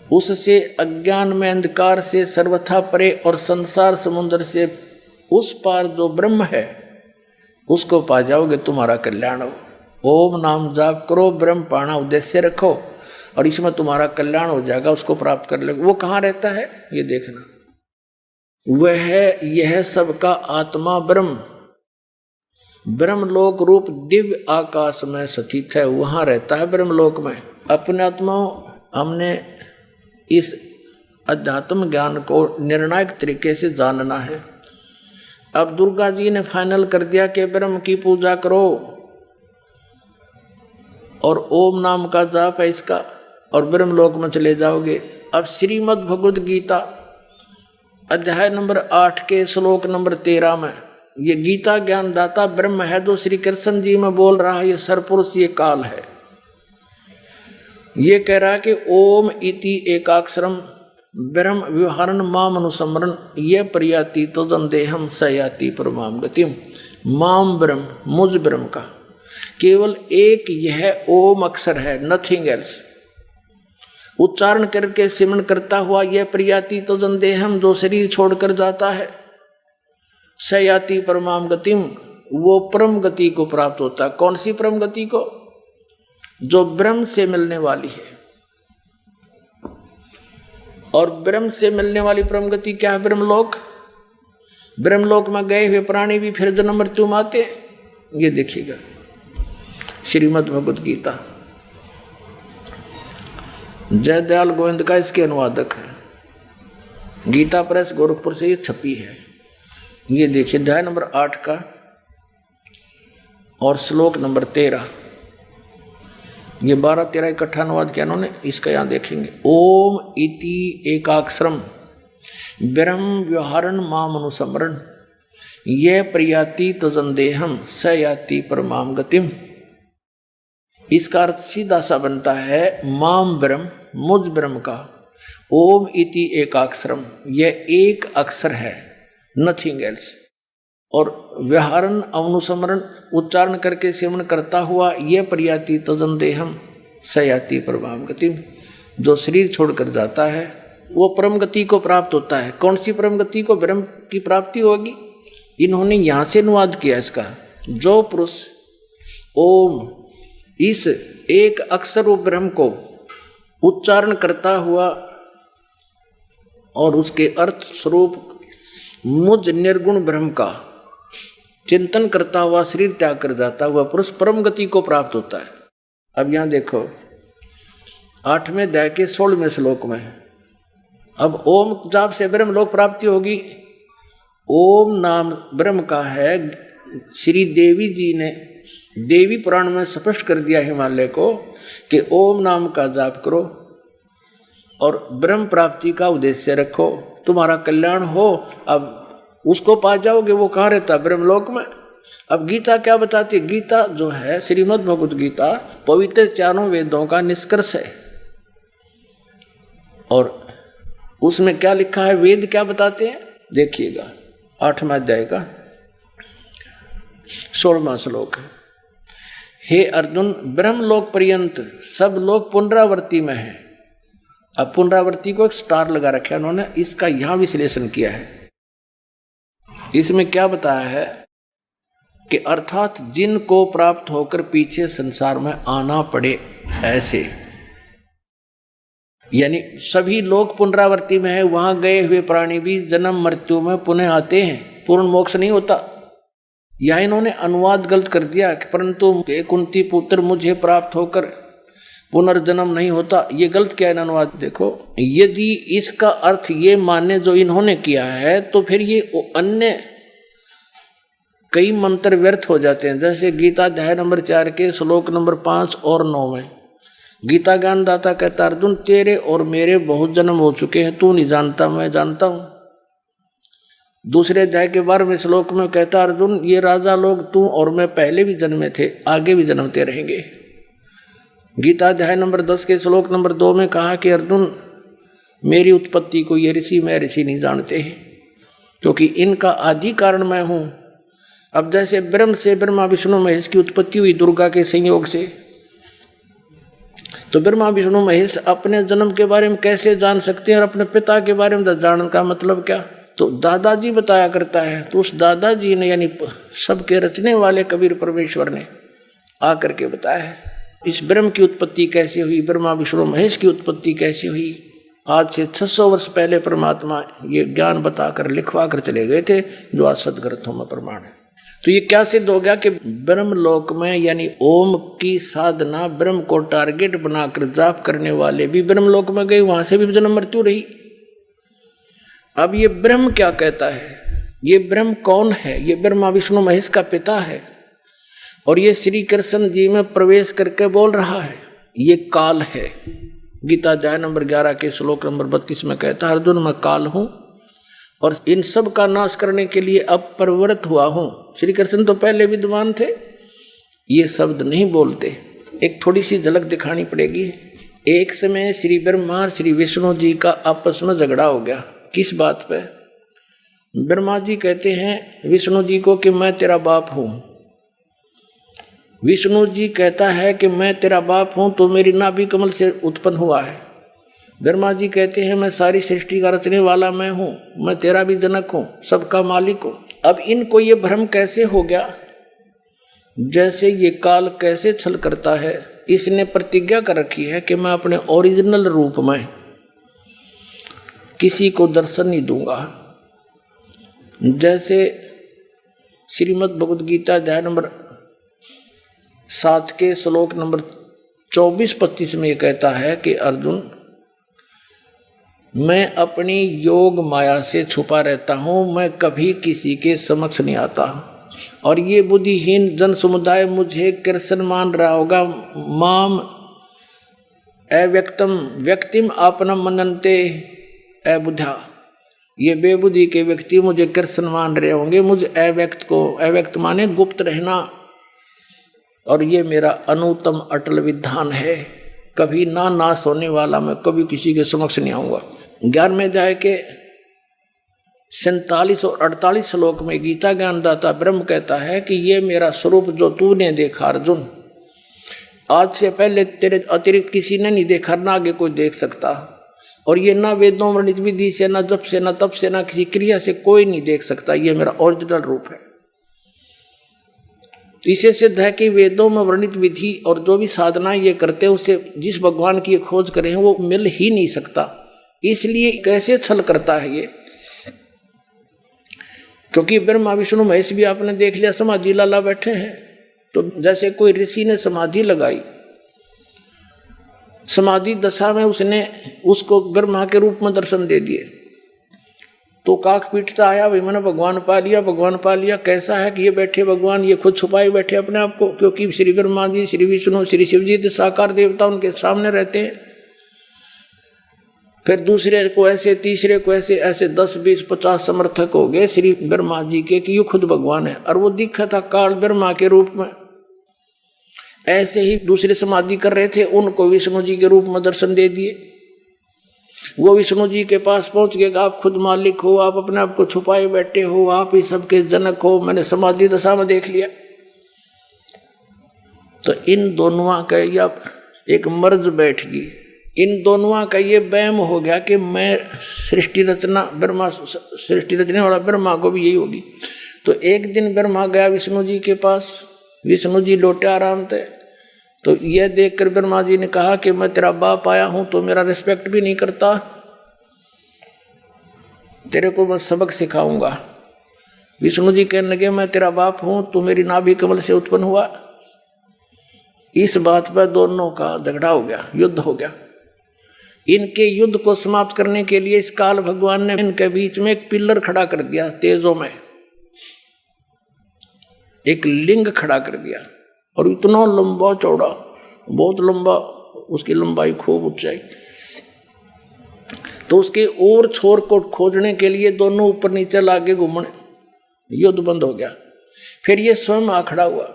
उससे अज्ञान में अंधकार से सर्वथा परे और संसार समुद्र से उस पार जो ब्रह्म है उसको पा जाओगे, तुम्हारा कल्याण हो। ओम नाम जाप करो, ब्रह्म पाना उद्देश्य रखो और इसमें तुम्हारा कल्याण हो जाएगा, उसको प्राप्त कर लेगा। वो कहाँ रहता है ये देखना, वह है यह सबका आत्मा ब्रह्म, ब्रह्मलोक रूप दिव्य आकाश में स्थित है, वहाँ रहता है ब्रह्मलोक में। अपने आत्मा हमने इस अध्यात्म ज्ञान को निर्णायक तरीके से जानना है। अब दुर्गा जी ने फाइनल कर दिया कि ब्रह्म की पूजा करो और ओम नाम का जाप है इसका, और ब्रह्मलोक में चले जाओगे। अब श्रीमद् भगवद गीता अध्याय नंबर 8 के श्लोक नंबर 13 में ये गीता ज्ञानदाता ब्रह्म है जो श्री कृष्ण जी में बोल रहा है। ये सरपुरुष, ये काल है। ये कह रहा है कि ओम इति एकाक्षरम ब्रह्म व्यवहारन माम अनुसमरण ये प्रयाति तो जंदेहम सयाति परमाम गतिम। माम ब्रह्म, मुझ ब्रह्म का केवल एक यह ओम अक्षर है, नथिंग एल्स। उच्चारण करके सिमरण करता हुआ यह प्रयाति तो जंदेहम जो शरीर छोड़कर जाता है, सयाति परमाम गतिम वो परम गति को प्राप्त होता है। कौन सी परम गति को? जो ब्रह्म से मिलने वाली है। और ब्रह्म से मिलने वाली परम गति क्या है? ब्रह्मलोक। ब्रह्मलोक में गए हुए प्राणी भी फिर जन्म मृत्यु में आते। ये देखिएगा श्रीमद् भगवद गीता, जयदयाल गोविंद का इसके अनुवादक है। गीता प्रेस गोरखपुर से ये छपी है। ये देखिए अध्याय नंबर 8 का और श्लोक नंबर 13। ये 12-13 इकट्ठा अनुवाद किया उन्होंने। इसका यहाँ देखेंगे, ओम इति एकाक्षरम ब्रह्म व्यवहारन माम अनुसमरण ये प्रयाति तजंदेहम स याति परमाम गतिम। इसका अर्थ सीधा सा बनता है माम ब्रह्म, मुझ ब्रह्म का ओम इति एकाक्षरम, यह एक अक्षर है, नथिंग एल्स। और व्यवहारन अनुसमरण उच्चारण करके सेवन करता हुआ यह प्रयाति तजंदेहम सयाति परमाम गतिम, जो शरीर छोड़कर जाता है वो परम गति को प्राप्त होता है। कौन सी परम गति को? ब्रह्म की प्राप्ति होगी। इन्होंने यहाँ से अनुवाद किया इसका, जो पुरुष ओम इस एक अक्षर व ब्रह्म को उच्चारण करता हुआ और उसके अर्थ स्वरूप मुझ निर्गुण ब्रह्म का चिंतन करता हुआ शरीर त्याग कर जाता हुआ पुरुष परम गति को प्राप्त होता है। अब यहां देखो 8वें अध्याय के 16वें श्लोक में, अब ओम जाप से ब्रह्म लोक प्राप्ति होगी। ओम नाम ब्रह्म का है। श्री देवी जी ने देवी पुराण में स्पष्ट कर दिया हिमालय को कि ओम नाम का जाप करो और ब्रह्म प्राप्ति का उद्देश्य रखो, तुम्हारा कल्याण हो। अब उसको पा जाओगे, वो कहाँ रहता? ब्रह्मलोक में। अब गीता क्या बताती है? गीता जो है श्रीमद् भगवत गीता पवित्र चारों वेदों का निष्कर्ष है। और उसमें क्या लिखा है, वेद क्या बताते हैं? देखिएगा 8वां अध्याय का 16वां श्लोक है। हे अर्जुन, ब्रह्मलोक पर्यंत सब लोग पुनरावृत्ति में है। अब पुनरावृत्ति को एक स्टार लगा रखा है उन्होंने, इसका यहां विश्लेषण किया है। इसमें क्या बताया है कि अर्थात जिनको प्राप्त होकर पीछे संसार में आना पड़े, ऐसे यानी सभी लोग पुनरावृत्ति में है। वहां गए हुए प्राणी भी जन्म मृत्यु में पुनः आते हैं, पूर्ण मोक्ष नहीं होता। यह इन्होंने अनुवाद गलत कर दिया कि परंतु कुंती पुत्र मुझे प्राप्त होकर पुनर्जन्म नहीं होता। ये गलत क्या है अनुवाद? देखो, यदि इसका अर्थ ये माने जो इन्होंने किया है तो फिर ये अन्य कई मंत्र व्यर्थ हो जाते हैं। जैसे गीता अध्याय नंबर 4 के श्लोक नंबर 5 और 9 में गीता ज्ञानदाता कहता, अर्जुन तेरे और मेरे बहुत जन्म हो चुके हैं, तू नहीं जानता, मैं जानता हूं। दूसरे अध्याय के 12वें श्लोक में कहता, अर्जुन ये राजा लोग तू और मैं पहले भी जन्मे थे, आगे भी जन्मते रहेंगे। गीता अध्याय नंबर 10 के श्लोक नंबर 2 में कहा कि अर्जुन मेरी उत्पत्ति को ये ऋषि मैं ऋषि नहीं जानते हैं, क्योंकि इनका आदि कारण मैं हूं। अब जैसे ब्रह्म से ब्रह्मा विष्णु महेश की उत्पत्ति हुई दुर्गा के संयोग से, तो ब्रह्मा विष्णु महेश अपने जन्म के बारे में कैसे जान सकते हैं और अपने पिता के बारे में जानने का मतलब क्या? तो दादाजी बताया करता है। तो उस दादाजी ने यानी सबके रचने वाले कबीर परमेश्वर ने आकर के बताया है इस ब्रह्म की उत्पत्ति कैसे हुई, ब्रह्मा विष्णु महेश की उत्पत्ति कैसे हुई। आज से 600 वर्ष पहले परमात्मा ये ज्ञान बताकर लिखवा कर चले गए थे, जो आज सदग्रंथों में प्रमाण है। तो ये क्या सिद्ध हो गया कि ब्रह्मलोक में यानी ओम की साधना ब्रह्म को टारगेट बनाकर जाप करने वाले भी ब्रह्मलोक में गए, वहां से भी जन्म मृत्यु रही। अब ये ब्रह्म क्या कहता है? ये ब्रह्म कौन है? ये ब्रह्मा विष्णु महेश का पिता है और ये श्री कृष्ण जी में प्रवेश करके बोल रहा है, ये काल है। गीता अध्याय नंबर 11 के श्लोक नंबर 32 में कहता है, अर्जुन मैं काल हूं और इन सब का नाश करने के लिए अब प्रवृत्त हुआ हूं। श्री कृष्ण तो पहले विद्वान थे, ये शब्द नहीं बोलते। एक थोड़ी सी झलक दिखानी पड़ेगी। एक समय श्री ब्रह्मा और श्री विष्णु जी का आपस में झगड़ा हो गया। किस बात पे? ब्रह्मा जी कहते हैं विष्णु जी को कि मैं तेरा बाप हूं। विष्णु जी कहता है कि मैं तेरा बाप हूं तो मेरी नाभि कमल से उत्पन्न हुआ है। ब्रह्मा जी कहते हैं मैं सारी सृष्टि का रचने वाला मैं हूं, मैं तेरा भी जनक हूं, सबका मालिक हूं। अब इनको ये भ्रम कैसे हो गया? जैसे ये काल कैसे छल करता है, इसने प्रतिज्ञा कर रखी है कि मैं अपने ओरिजिनल रूप में किसी को दर्शन नहीं दूंगा। जैसे श्रीमद् भगवद गीता अध्याय नंबर 7 के श्लोक नंबर 24-25 में ये कहता है कि अर्जुन मैं अपनी योग माया से छुपा रहता हूँ, मैं कभी किसी के समक्ष नहीं आता। और ये बुद्धिहीन जन समुदाय मुझे कृष्ण मान रहा होगा। माम अव्यक्तम व्यक्तिम आपनम मनन्ते अबुद्धा, ये बेबुद्धि के व्यक्ति मुझे कृष्ण मान रहे होंगे। मुझे अव्यक्त को, अव्यक्त माने गुप्त रहना, और ये मेरा अनुत्तम अटल विधान है, कभी ना नाश होने वाला। मैं कभी किसी के समक्ष नहीं आऊँगा। 11वें अध्याय के 47 और 48 श्लोक में गीता ज्ञानदाता ब्रह्म कहता है कि ये मेरा स्वरूप जो तूने देखा अर्जुन, आज से पहले तेरे अतिरिक्त किसी ने नहीं देखा, ना आगे कोई देख सकता। और ये ना वेदों वर्णित विधि से, ना जप से, ना तप से, ना किसी क्रिया से कोई नहीं देख सकता। ये मेरा ओरिजिनल रूप है। तो इसे सिद्ध है कि वेदों में वर्णित विधि और जो भी साधना ये करते हैं उससे जिस भगवान की खोज करें वो मिल ही नहीं सकता। इसलिए कैसे छल करता है ये? क्योंकि ब्रह्मा विष्णु महेश भी आपने देख लिया समाधि लाला बैठे हैं। तो जैसे कोई ऋषि ने समाधि लगाई समाधि दशा में उसने उसको ब्रह्मा के रूप में दर्शन दे दिए। तो काक पीटता आया, भाई मैंने भगवान पा लिया, भगवान पा लिया। कैसा है कि ये बैठे भगवान, ये खुद छुपाए बैठे अपने आप को, क्योंकि श्री ब्रह्मा जी, श्री विष्णु, श्री शिव जी साकार देवता उनके सामने रहते हैं। फिर दूसरे को ऐसे, तीसरे को ऐसे, ऐसे 10, 20, 50 समर्थक हो गए श्री ब्रह्मा जी के कि ये खुद भगवान है। और वो दिखा था काल ब्रह्मा के रूप में। ऐसे ही दूसरे समाधि कर रहे थे, उनको विष्णु जी के रूप में दर्शन दे दिए। वो विष्णु जी के पास पहुंच गए, आप खुद मालिक हो, आप अपने आप को छुपाए बैठे हो, आप ही सबके जनक हो, मैंने समाधि दशा में देख लिया। तो इन दोनों का या एक मर्ज बैठ गई, इन दोनों का ये वहम हो गया कि मैं सृष्टि रचना, ब्रह्मा सृष्टि रचने वाला ब्रह्मा को भी यही होगी। तो एक दिन ब्रह्मा गया विष्णु जी के पास, विष्णु जी लौटे आराम थे। तो यह देखकर ब्रह्मा जी ने कहा कि मैं तेरा बाप आया हूं तो मेरा रिस्पेक्ट भी नहीं करता, तेरे को मैं सबक सिखाऊंगा। विष्णु जी कहने लगे मैं तेरा बाप हूं, तू मेरी नाभि कमल से उत्पन्न हुआ। इस बात पर दोनों का झगड़ा हो गया, युद्ध हो गया। इनके युद्ध को समाप्त करने के लिए इस काल भगवान ने इनके बीच में एक पिलर खड़ा कर दिया, तेजों में एक लिंग खड़ा कर दिया। और इतना लंबा चौड़ा, बहुत लंबा, उसकी लंबाई खूब ऊंचाई। तो उसके और छोर को खोजने के लिए दोनों ऊपर नीचे लागे घूमने, युद्ध बंद हो गया। फिर ये स्वयं आ खड़ा हुआ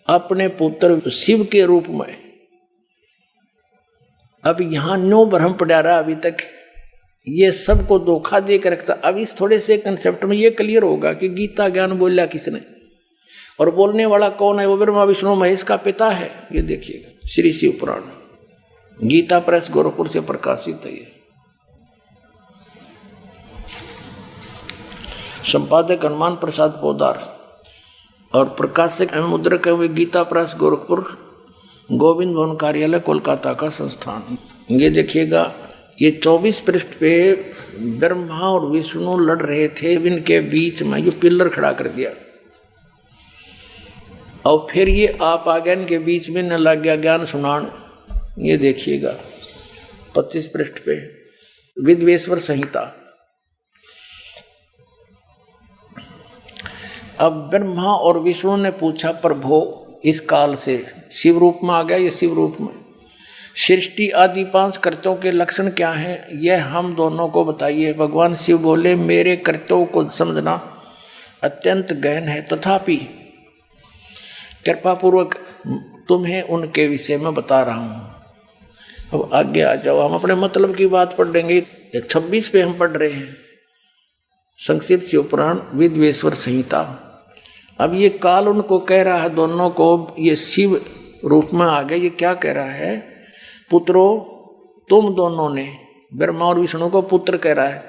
अपने पुत्र शिव के रूप में। अब यहां नो भ्रम पड़ा रहा अभी तक, ये सबको धोखा देकर रखता। अब इस थोड़े से कंसेप्ट में ये क्लियर होगा कि गीता ज्ञान बोला किसने और बोलने वाला कौन है। वो ब्रह्मा विष्णु महेश का पिता है। ये देखिएगा श्री शिव पुराण, गीता प्रेस गोरखपुर से प्रकाशित है। ये संपादक हनुमान प्रसाद पोदार और प्रकाशक एवं मुद्रक हुए गीता प्रेस गोरखपुर, गोविंद भवन कार्यालय कोलकाता का संस्थान। ये देखिएगा, ये 24 पृष्ठ पे ब्रह्मा और विष्णु लड़ रहे थे, इनके बीच में जो पिलर खड़ा कर दिया। और फिर ये आप आ गया इनके बीच में, न लग गया ज्ञान सुनान। ये देखिएगा 25 पृष्ठ पे विद्वेश्वर संहिता। अब ब्रह्मा और विष्णु ने पूछा प्रभु इस काल से, शिव रूप में आ गया ये शिव रूप में, सृष्टि आदि 5 कृत्यों के लक्षण क्या हैं, यह हम दोनों को बताइए। भगवान शिव बोले मेरे कृत्यों को समझना अत्यंत गहन है, तथापि कृपा पूर्वक तुम्हें उनके विषय में बता रहा हूं। अब आगे आ जाओ, हम अपने मतलब की बात पढ़ लेंगे। 26 पे हम पढ़ रहे हैं संक्षिप्त शिव पुराण विद्वेश्वर संहिता। अब ये काल उनको कह रहा है दोनों को, ये शिव रूप में आ गए। ये क्या कह रहा है, पुत्रो तुम दोनों ने, ब्रह्मा और विष्णु को पुत्र कह रहा है,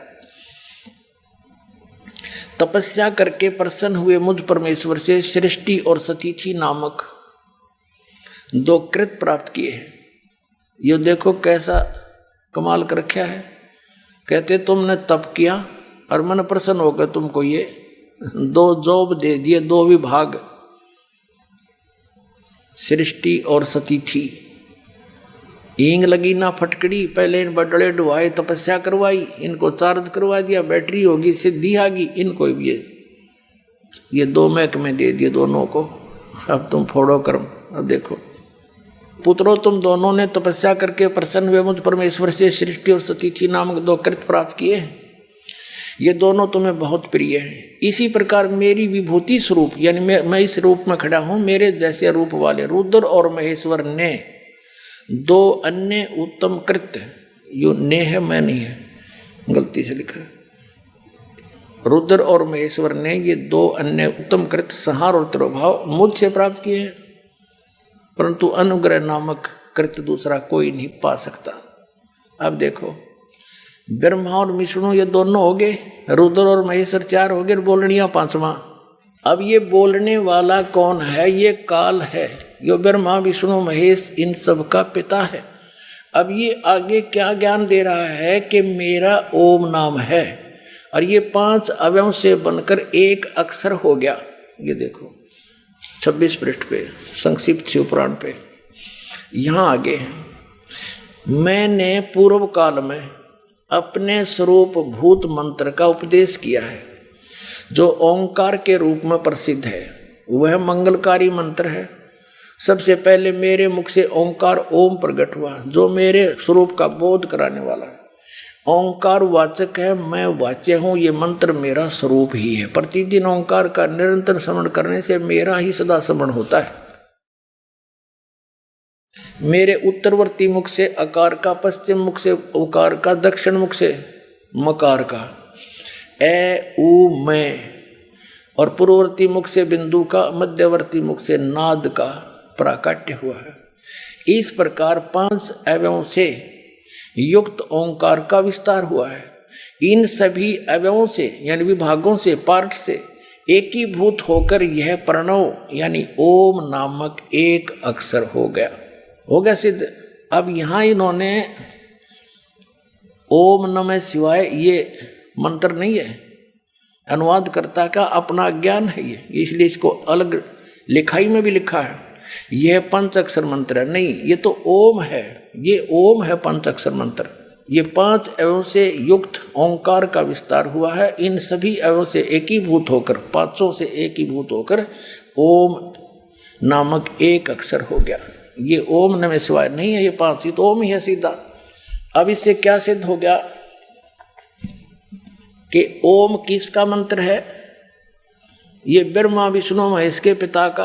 तपस्या करके प्रसन्न हुए मुझ परमेश्वर से सृष्टि और सतीथि नामक 2 कृत प्राप्त किए हैं। ये देखो कैसा कमाल कर रखा है। कहते तुमने तप किया और मन प्रसन्न होकर तुमको ये 2 जॉब दे दिए, 2 विभाग, सृष्टि और सतीथि। ईंग लगी ना फटकड़ी, पहले इन बडड़े डुआए, तपस्या करवाई, इनको चार्ज करवा दिया, बैटरी होगी, सिद्धि आ गई, इनको भी ये 2 महक में दे दिए दोनों को। अब तुम फोड़ो कर्म। अब देखो, पुत्रों तुम दोनों ने तपस्या करके प्रसन्न हुए मुझ परमेश्वर से सृष्टि और सतीथि नामक 2 कृत प्राप्त किए हैं। ये दोनों तुम्हें बहुत प्रिय हैं। इसी प्रकार मेरी विभूति स्वरूप, यानी मैं इस रूप में खड़ा हूं, मेरे जैसे रूप वाले रुद्र और महेश्वर ने 2 अन्य उत्तम कृत्य, यो ने है मैं नहीं है, गलती से लिखा है, रुद्र और महेश्वर ने ये 2 अन्य उत्तम कृत्य संहार और तिरोभाव मुझसे प्राप्त किए हैं, परंतु अनुग्रह नामक कृत्य दूसरा कोई नहीं पा सकता। अब देखो, ब्रह्मा और विष्णु ये दोनों हो गए, रुद्र और महेश्वर 4 हो गए, बोलनिया 5वां। अब ये बोलने वाला कौन है, ये काल है, यो ब्रह्मा विष्णु महेश इन सब का पिता है। अब ये आगे क्या ज्ञान दे रहा है कि मेरा ओम नाम है और ये 5 अवयव से बनकर एक अक्षर हो गया। ये देखो 26 पृष्ठ पे संक्षिप्त शिव पुराण पे, यहां आगे, मैंने पूर्व काल में अपने स्वरूप भूत मंत्र का उपदेश किया है, जो ओंकार के रूप में प्रसिद्ध है। वह मंगलकारी मंत्र है। सबसे पहले मेरे मुख से ओंकार ओम प्रकट हुआ, जो मेरे स्वरूप का बोध कराने वाला है। ओंकार वाचक है, मैं वाच्य हूँ। ये मंत्र मेरा स्वरूप ही है। प्रतिदिन ओंकार का निरंतर स्मरण करने से मेरा ही सदा स्मरण होता है। मेरे उत्तरवर्ती मुख से अकार का, पश्चिम मुख से उकार का, दक्षिण मुख से मकार का, ए ऊ मैं, और पूर्ववर्ती मुख से बिंदु का, मध्यवर्ती मुख से नाद का प्राकट्य हुआ है। इस प्रकार 5 अवयवों से युक्त ओंकार का विस्तार हुआ है। इन सभी अवयवों से यानी विभागों से, पार्ट से एकीभूत होकर यह प्रणव यानी ओम नामक एक अक्षर हो गया सिद्ध। अब यहां इन्होंने ओम नमः शिवाय ये मंत्र नहीं है, अनुवादकर्ता का अपना ज्ञान है ये, इसलिए इसको अलग लिखाई में भी लिखा है। यह 5 अक्षर मंत्र है। नहीं, ये तो ओम है, ये ओम है 5 अक्षर मंत्र। ये 5 अवयव से युक्त ओंकार का विस्तार हुआ है। इन सभी अवयव से एकीभूत होकर, 5 से एकीभूत होकर ओम नामक एक अक्षर हो गया। ये ओम नमः शिवाय नहीं है, ये 5 ही तो ओम ही है सीधा। अब इससे क्या सिद्ध हो गया कि ओम किसका मंत्र है? ये ब्रह्मा विष्णु महेश के पिता का।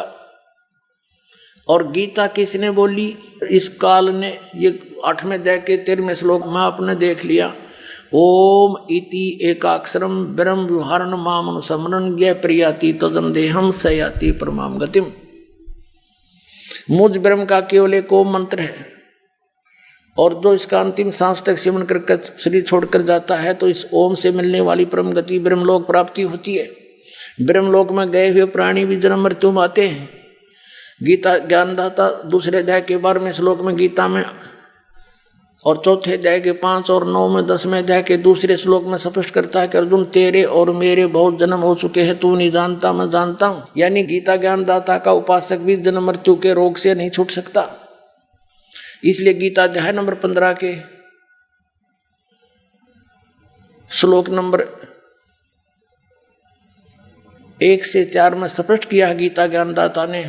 और गीता किसने बोली? इस काल ने। ये 8वें अध्याय के 13वें श्लोक में आपने देख लिया। ओम इति एकाक्षरम ब्रह्म विहारण मामनुसमरण ज्ञ प्रियाति तजन देहम सयाति परमाम गतिम। मुझ ब्रह्म का केवल एक ओम मंत्र है, और जो इसका अंतिम सांस तक सेवन करके शरीर छोड़कर जाता है तो इस ओम से मिलने वाली परम गति ब्रह्मलोक प्राप्ति होती है। ब्रह्मलोक में गए हुए प्राणी भी जन्म मृत्यु में आते हैं। गीता ज्ञानदाता 2 अध्याय के 12वें श्लोक में गीता में, और 4 अध्याय के 5 और 9 में 10वें अध्याय के 2 श्लोक में स्पष्ट करता है कि अर्जुन तेरे और मेरे बहुत जन्म हो चुके हैं, तू नहीं जानता मैं जानता हूँ। यानी गीता ज्ञानदाता का उपासक भी जन्म मृत्यु के रोग से नहीं छूट सकता। इसलिए गीता अध्याय नंबर 15 के श्लोक नंबर 1 से 4 में स्पष्ट किया गीता ज्ञानदाता ने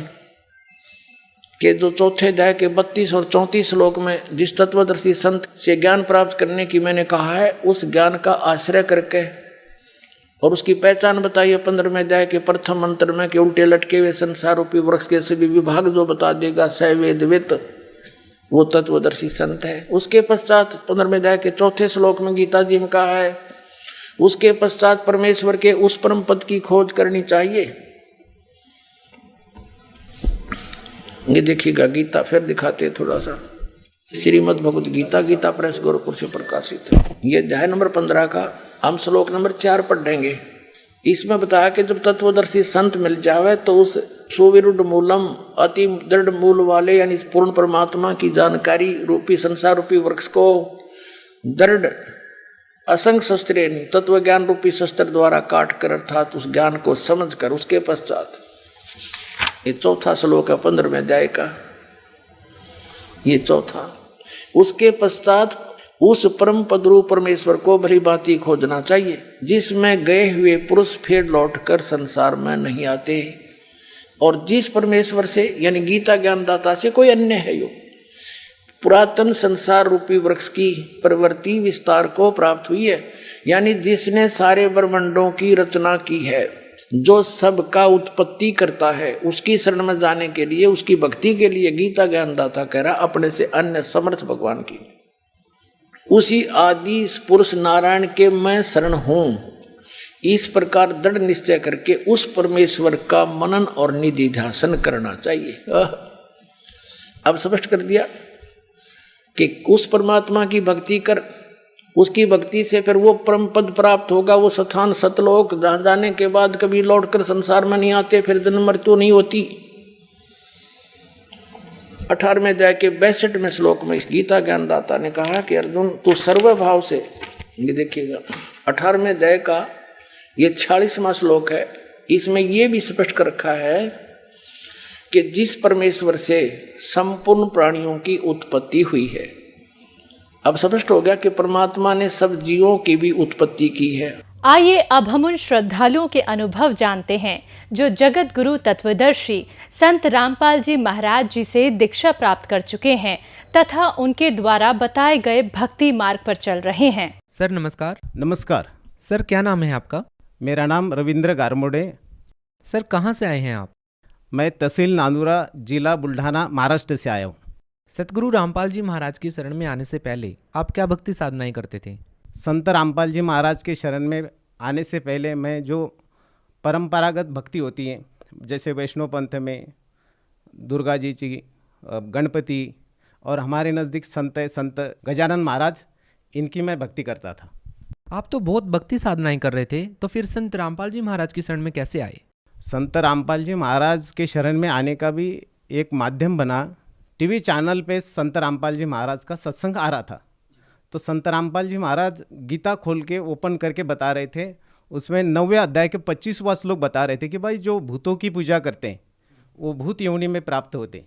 कि जो 4 अध्याय के 32 और 34 श्लोक में जिस तत्वदर्शी संत से ज्ञान प्राप्त करने की मैंने कहा है, उस ज्ञान का आश्रय करके और उसकी पहचान बताई है 15वें अध्याय के प्रथम मंत्र में कि उल्टे लटके हुए संसार रूपी वृक्ष के सभी विभाग जो बता देगा स वेदवित, वो तत्वदर्शी संत है। उसके पश्चात 15वें अध्याय के 4 श्लोक में गीता जी में कहा है, उसके पश्चात परमेश्वर के उस परम पद की खोज करनी चाहिए। ये देखिएगा गीता फिर दिखाते थोड़ा सा। श्रीमद् भगवद गीता, गीता प्रेस गोरखपुर से प्रकाशित है। ये अध्याय नंबर 15 का हम श्लोक नंबर 4 पढ़ेंगे। इसमें बताया कि जब तत्वदर्शी संत मिल जावे तो उस सुविरुद्ध मूलम, अति दृढ़ मूल वाले यानी पूर्ण परमात्मा की जानकारी रूपी संसार रूपी वृक्ष को दृढ़ असंख्य शस्त्रे तत्व ज्ञान रूपी शस्त्र द्वारा काट कर, अर्थात उस ज्ञान को समझ कर, उसके पश्चात ये 4था श्लोक है 15वें अध्याय का, ये 4था। उसके पश्चात उस परम पद रूप परमेश्वर को भली भांति खोजना चाहिए, जिसमें गए हुए पुरुष फिर लौटकर संसार में नहीं आते, और जिस परमेश्वर से यानी गीता ज्ञानदाता से कोई अन्य है यो पुरातन संसार रूपी वृक्ष की प्रवृत्ति विस्तार को प्राप्त हुई है, यानी जिसने सारे ब्रह्मांडों की रचना की है, जो सबका उत्पत्ति करता है, उसकी शरण में जाने के लिए, उसकी भक्ति के लिए गीता ज्ञानदाता कह रहा अपने से अन्य समर्थ भगवान की, उसी आदि पुरुष नारायण के मैं शरण हूं। इस प्रकार दृढ़ निश्चय करके उस परमेश्वर का मनन और निधि ध्यान करना चाहिए। अब स्पष्ट कर दिया कि उस परमात्मा की भक्ति कर, उसकी भक्ति से फिर वो परम पद प्राप्त होगा, वो स्थान सतलोक, जहाँ जाने के बाद कभी लौटकर संसार में नहीं आते, फिर जन्म मृत्यु नहीं होती। 18वें अध्याय के 62वें श्लोक में इस गीता ज्ञानदाता ने कहा कि अर्जुन तू सर्वभाव से, ये देखिएगा 18वें अध्याय का ये 46वां श्लोक है, इसमें ये भी स्पष्ट कर रखा है कि जिस परमेश्वर से संपूर्ण प्राणियों की उत्पत्ति हुई है। अब स्पष्ट हो गया कि परमात्मा ने सब जीवों की भी उत्पत्ति की है। आइए अब हम उन श्रद्धालुओं के अनुभव जानते हैं जो जगत गुरु तत्वदर्शी संत रामपाल जी महाराज जी से दीक्षा प्राप्त कर चुके हैं तथा उनके द्वारा बताए गए भक्ति मार्ग पर चल रहे हैं। सर नमस्कार। नमस्कार सर क्या नाम है आपका? मेरा नाम रविंद्र गारमोड़े। सर कहाँ से आए हैं आप? मैं तहसील नांदुरा, जिला बुल्ढाना, महाराष्ट्र से आया हूँ। सतगुरु रामपाल जी महाराज की शरण में आने से पहले आप क्या भक्ति साधनाएं करते थे? संत रामपाल जी महाराज के शरण में आने से पहले मैं जो परंपरागत भक्ति होती है, जैसे वैष्णव पंथ में दुर्गा जी की, गणपति और हमारे नज़दीक संत गजानन महाराज, इनकी मैं भक्ति करता था। आप तो बहुत भक्ति साधनाएं कर रहे थे, तो फिर संत रामपाल जी महाराज की शरण में कैसे आए? संत रामपाल जी महाराज के शरण में आने का भी एक माध्यम बना। टीवी चैनल पे संत रामपाल जी महाराज का सत्संग आ रहा था, तो संत रामपाल जी महाराज गीता खोल के ओपन करके बता रहे थे। उसमें 9वें अध्याय के 25वां श्लोक बता रहे थे कि भाई जो भूतों की पूजा करते हैं वो भूत योनि में प्राप्त होते,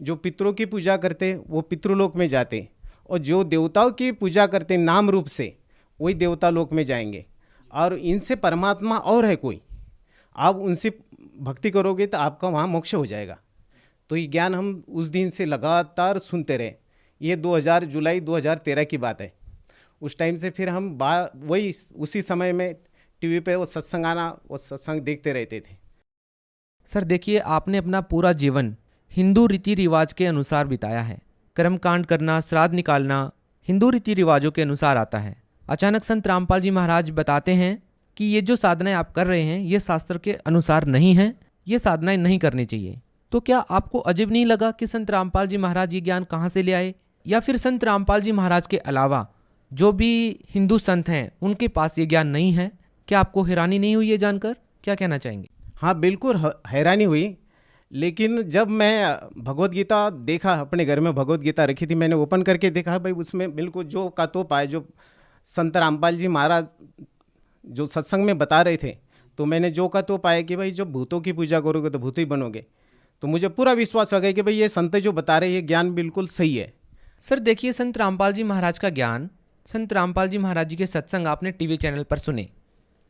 जो पितरों की पूजा करते वो पितृलोक में जाते, और जो देवताओं की पूजा करते नाम रूप से वही देवता लोक में जाएंगे, और इनसे परमात्मा और है कोई, आप उनसे भक्ति करोगे तो आपका वहाँ मोक्ष हो जाएगा। तो ये ज्ञान हम उस दिन से लगातार सुनते रहे। ये जुलाई 2013 की बात है। उस टाइम से फिर हम वही उसी समय में टीवी पे वो सत्संग आना, वो सत्संग देखते रहते थे। सर देखिए, आपने अपना पूरा जीवन हिंदू रीति रिवाज के अनुसार बिताया है। कर्मकांड करना, श्राद्ध निकालना हिंदू रीति रिवाजों के अनुसार आता है। अचानक संत रामपाल जी महाराज बताते हैं कि ये जो साधनाएं आप कर रहे हैं ये शास्त्र के अनुसार नहीं है, ये साधनाएं नहीं करनी चाहिए। तो क्या आपको अजीब नहीं लगा कि संत रामपाल जी महाराज ये ज्ञान कहाँ से ले आए, या फिर संत रामपाल जी महाराज के अलावा जो भी हिंदू संत हैं उनके पास ये ज्ञान नहीं है? क्या आपको हैरानी नहीं हुई ये जानकर? क्या कहना चाहेंगे? हाँ बिल्कुल हैरानी हुई, लेकिन जब मैं भगवत गीता देखा, अपने घर में भगवत गीता रखी थी, मैंने ओपन करके देखा भाई उसमें बिल्कुल जो का तो पाए, जो संत रामपाल जी महाराज जो सत्संग में बता रहे थे, तो मैंने जो का तो पाया कि भाई जो भूतों की पूजा करोगे तो भूत ही बनोगे। तो मुझे पूरा विश्वास हो गया कि भाई ये संत जो बता रहे ये ज्ञान बिल्कुल सही है। सर देखिए, संत रामपाल जी महाराज का ज्ञान, संत रामपाल जी महाराज जी के सत्संग आपने टीवी चैनल पर सुने।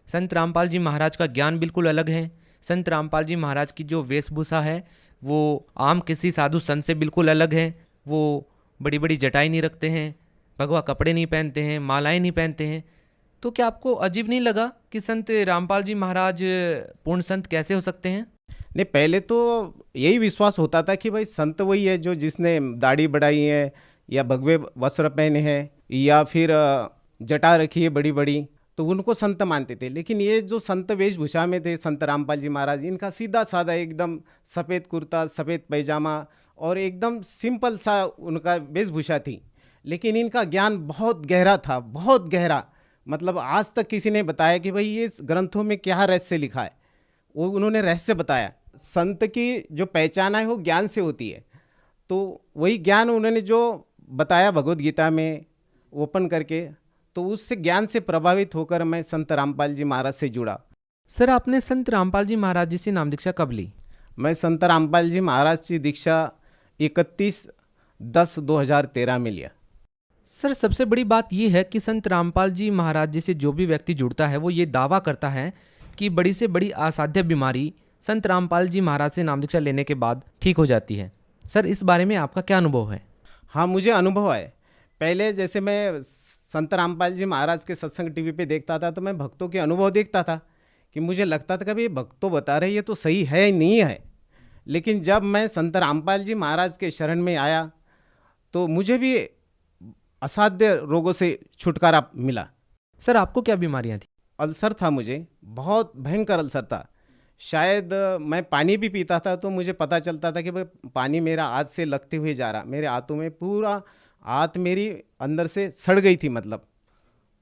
संत रामपाल जी महाराज का ज्ञान बिल्कुल अलग है। संत रामपाल जी महाराज की जो वेशभूषा है वो आम किसी साधु संत से बिल्कुल अलग है। वो बड़ी बड़ी जटाएं नहीं रखते हैं, भगवा कपड़े नहीं पहनते हैं, मालाएं नहीं पहनते हैं। तो क्या आपको अजीब नहीं लगा कि संत रामपाल जी महाराज पूर्ण संत कैसे हो सकते हैं? नहीं, पहले तो यही विश्वास होता था कि भाई संत वही है जो जिसने दाढ़ी बढ़ाई है या भगवे वस्त्र पहने हैं या फिर जटा रखी है बड़ी बड़ी, तो उनको संत मानते थे। लेकिन ये जो संत वेशभूषा में थे संत रामपाल जी महाराज, इनका सीधा साधा एकदम सफ़ेद कुर्ता, सफ़ेद पैजामा और एकदम सिंपल सा उनका वेशभूषा थी। लेकिन इनका ज्ञान बहुत गहरा था, बहुत गहरा। मतलब आज तक किसी ने बताया कि भाई ये ग्रंथों में क्या रहस्य लिखा है, वो उन्होंने रहस्य बताया। संत की जो पहचान है वो ज्ञान से होती है, तो वही ज्ञान उन्होंने जो बताया भगवत गीता में ओपन करके, तो उससे ज्ञान से प्रभावित होकर मैं संत रामपाल जी महाराज से जुड़ा। सर आपने संत रामपाल जी महाराज जी से नाम दीक्षा कब ली? मैं संत रामपाल जी महाराज की दीक्षा 31/10/2013 में लिया। सर सबसे बड़ी बात यह है कि संत रामपाल जी महाराज जी से जो भी व्यक्ति जुड़ता है वो ये दावा करता है कि बड़ी से बड़ी असाध्य बीमारी संत रामपाल जी महाराज से नाम दीक्षा लेने के बाद ठीक हो जाती है। सर इस बारे में आपका क्या अनुभव है? हाँ, मुझे अनुभव है। पहले जैसे मैं संत रामपाल जी महाराज के सत्संग टीवी पे देखता था तो मैं भक्तों के अनुभव देखता था कि मुझे लगता था कि भाई भक्तों बता रहे ये तो सही है या नहीं है। लेकिन जब मैं संत रामपाल जी महाराज के शरण में आया तो मुझे भी असाध्य रोगों से छुटकारा मिला। सर आपको क्या बीमारियां थी? अल्सर था, मुझे बहुत भयंकर अल्सर था। शायद मैं पानी भी पीता था तो मुझे पता चलता था कि भाई पानी मेरा हाथ से लगते हुए जा रहा, मेरे हाथों में पूरा हाथ मेरी अंदर से सड़ गई थी, मतलब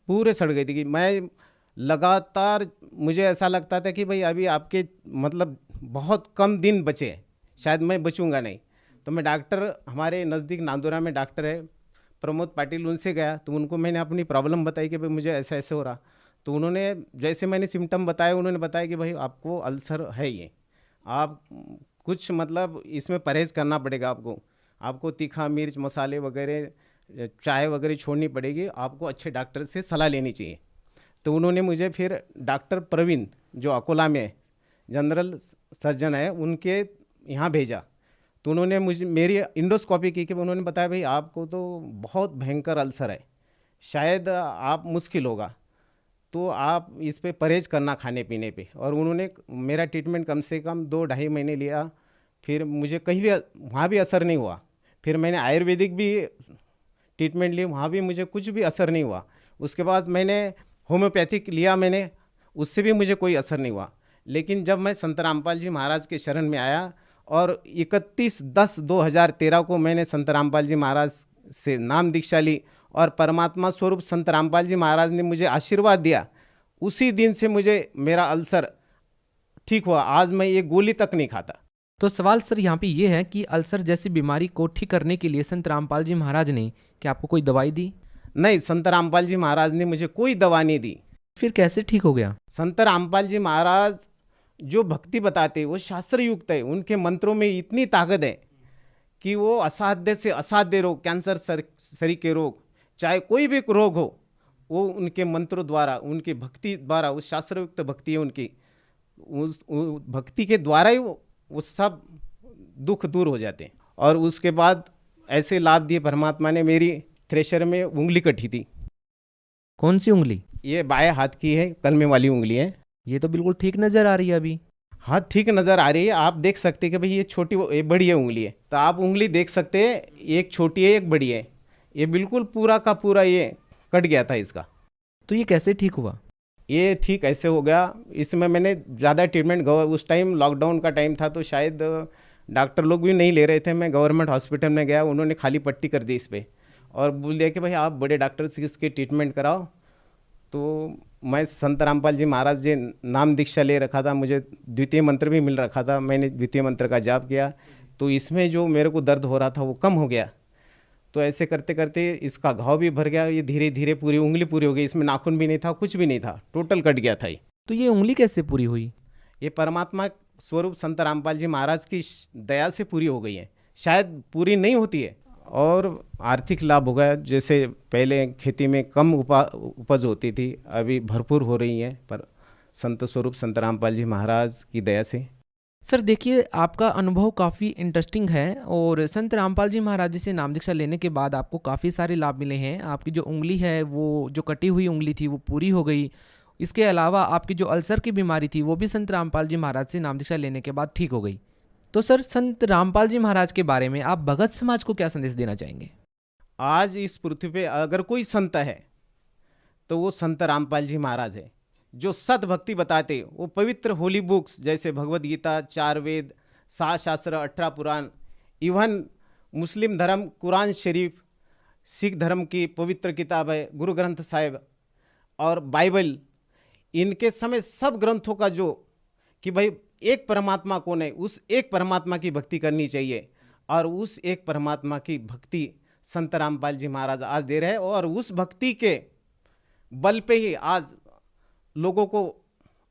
पूरे सड़ गई थी कि मैं लगातार, मुझे ऐसा लगता था कि भाई अभी आपके मतलब बहुत कम दिन बचे हैं, शायद मैं बचूंगा नहीं। तो मैं डॉक्टर, हमारे नज़दीक नांदुरा में डॉक्टर है प्रमोद पाटिल, उनसे गया तो उनको मैंने अपनी प्रॉब्लम बताई कि भाई मुझे ऐसा ऐसे हो रहा। तो उन्होंने जैसे मैंने सिम्टम बताए, उन्होंने बताया कि भाई आपको अल्सर है, ये आप कुछ मतलब इसमें परहेज़ करना पड़ेगा आपको तीखा मिर्च मसाले वगैरह चाय वगैरह छोड़नी पड़ेगी, आपको अच्छे डॉक्टर से सलाह लेनी चाहिए। तो उन्होंने मुझे फिर डॉक्टर प्रवीण जो अकोला में जनरल सर्जन है उनके यहाँ भेजा। तो उन्होंने मेरी इंडोस्कोपी की कि उन्होंने बताया भाई आपको तो बहुत भयंकर अल्सर है, शायद आप मुश्किल होगा, तो आप इस पे परहेज़ करना खाने पीने पे। और उन्होंने मेरा ट्रीटमेंट कम से कम 2-2.5 महीने लिया, फिर मुझे कहीं भी वहाँ भी असर नहीं हुआ। फिर मैंने आयुर्वेदिक भी ट्रीटमेंट ली, वहाँ भी मुझे कुछ भी असर नहीं हुआ। उसके बाद मैंने होम्योपैथिक लिया मैंने, उससे भी मुझे कोई असर नहीं हुआ। लेकिन जब मैं संत रामपाल जी महाराज के शरण में आया और 31/10/2013 को मैंने संत रामपाल जी महाराज से नाम दीक्षा ली और परमात्मा स्वरूप संत रामपाल जी महाराज ने मुझे आशीर्वाद दिया, उसी दिन से मुझे मेरा अल्सर ठीक हुआ। आज मैं ये गोली तक नहीं खाता। तो सवाल सर यहाँ पे ये है कि अल्सर जैसी बीमारी को ठीक करने के लिए संत रामपाल जी महाराज ने क्या आपको कोई दवाई दी? नहीं, संत रामपाल जी महाराज ने मुझे कोई दवा नहीं दी। फिर कैसे ठीक हो गया? संत रामपाल जी महाराज जो भक्ति बताते वो शास्त्र युक्त है, उनके मंत्रों में इतनी ताकत है कि वो असाध्य से असाध्य रोग, कैंसर शरीर के रोग, चाहे कोई भी रोग हो, वो उनके मंत्रों द्वारा, उनकी भक्ति द्वारा, उस शास्त्र युक्त भक्ति है उनकी, उस भक्ति के द्वारा ही वो सब दुख दूर हो जाते हैं। और उसके बाद ऐसे लाभ दिए परमात्मा ने। मेरी थ्रेशर में उंगली कटी थी। कौन सी उंगली? ये बाएं हाथ की है, कलमे वाली उंगली है। ये तो बिल्कुल ठीक नज़र आ रही है अभी। हाँ, ठीक नज़र आ रही है। आप देख सकते हैं कि भाई ये छोटी ये बड़ी है उंगली है, तो आप उंगली देख सकते हैं, एक छोटी है एक बड़ी है। ये बिल्कुल पूरा का पूरा ये कट गया था इसका। तो ये कैसे ठीक हुआ? ये ठीक ऐसे हो गया, इसमें मैंने ज़्यादा ट्रीटमेंट, उस टाइम लॉकडाउन का टाइम था तो शायद डॉक्टर लोग भी नहीं ले रहे थे। मैं गवर्नमेंट हॉस्पिटल में गया, उन्होंने खाली पट्टी कर दी इस पर और बोल दिया कि भाई आप बड़े डॉक्टर से इसके ट्रीटमेंट कराओ। तो मैं संत रामपाल जी महाराज जी नाम दीक्षा ले रखा था, मुझे द्वितीय मंत्र भी मिल रखा था। मैंने द्वितीय मंत्र का जाप किया तो इसमें जो मेरे को दर्द हो रहा था वो कम हो गया। तो ऐसे करते करते इसका घाव भी भर गया। ये धीरे धीरे पूरी उंगली पूरी हो गई, इसमें नाखून भी नहीं था, कुछ भी नहीं था, टोटल कट गया था ये। तो ये उंगली कैसे पूरी हुई? ये परमात्मा स्वरूप संत रामपाल जी महाराज की दया से पूरी हो गई है, शायद पूरी नहीं होती है। और आर्थिक लाभ हो गया, जैसे पहले खेती में कम उपज होती थी, अभी भरपूर हो रही है पर संत स्वरूप संत रामपाल जी महाराज की दया से। सर देखिए, आपका अनुभव काफ़ी इंटरेस्टिंग है और संत रामपाल जी महाराज जी से नाम दीक्षा लेने के बाद आपको काफ़ी सारे लाभ मिले हैं। आपकी जो उंगली है, वो जो कटी हुई उंगली थी वो पूरी हो गई। इसके अलावा आपकी जो अल्सर की बीमारी थी वो भी संत रामपाल जी महाराज से नाम दीक्षा लेने के बाद ठीक हो गई। तो सर, संत रामपाल जी महाराज के बारे में आप भगत समाज को क्या संदेश देना चाहेंगे? आज इस पृथ्वी पे अगर कोई संत है तो वो संत रामपाल जी महाराज है, जो सत भक्ति बताते। वो पवित्र होली बुक्स जैसे भगवद गीता, 4 वेद, 7 शास्त्र, 18 पुराण, इवन मुस्लिम धर्म कुरान शरीफ, सिख धर्म की पवित्र किताब है गुरु ग्रंथ साहिब और बाइबल, इनके समय सब ग्रंथों का जो कि भाई एक परमात्मा कौन है, उस एक परमात्मा की भक्ति करनी चाहिए। और उस एक परमात्मा की भक्ति संत रामपाल जी महाराज आज दे रहे हैं और उस भक्ति के बल पे ही आज लोगों को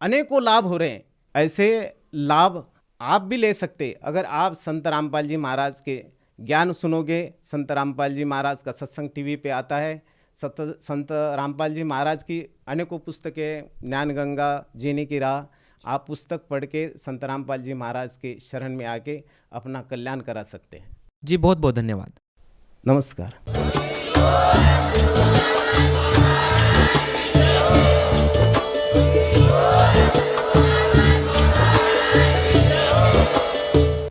अनेकों लाभ हो रहे हैं। ऐसे लाभ आप भी ले सकते अगर आप संत रामपाल जी महाराज के ज्ञान सुनोगे। संत रामपाल जी महाराज का सत्संग टीवी पे आता है। संत रामपाल जी महाराज की अनेकों पुस्तकें, ज्ञान गंगा, जीने की राह, आप पुस्तक पढ़ के संत रामपाल जी महाराज के शरण में आके अपना कल्याण करा सकते हैं। जी बहुत बहुत धन्यवाद। नमस्कार।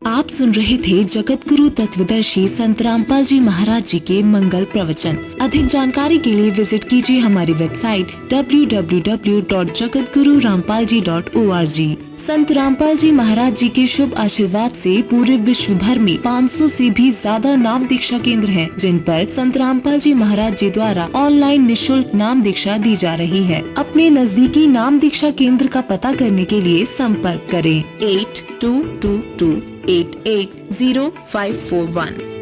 आप सुन रहे थे जगत गुरु तत्वदर्शी संत रामपाल जी महाराज जी के मंगल प्रवचन। अधिक जानकारी के लिए विजिट कीजिए हमारी वेबसाइट www.jagatgururampalji.org। संत रामपाल जी महाराज जी के शुभ आशीर्वाद से पूरे विश्व भर में 500 से भी ज्यादा नाम दीक्षा केंद्र हैं, जिन पर संत रामपाल जी महाराज जी द्वारा ऑनलाइन निशुल्क नाम दीक्षा दी जा रही है। अपने नजदीकी नाम दीक्षा केंद्र का पता करने के लिए संपर्क करें 8222880541।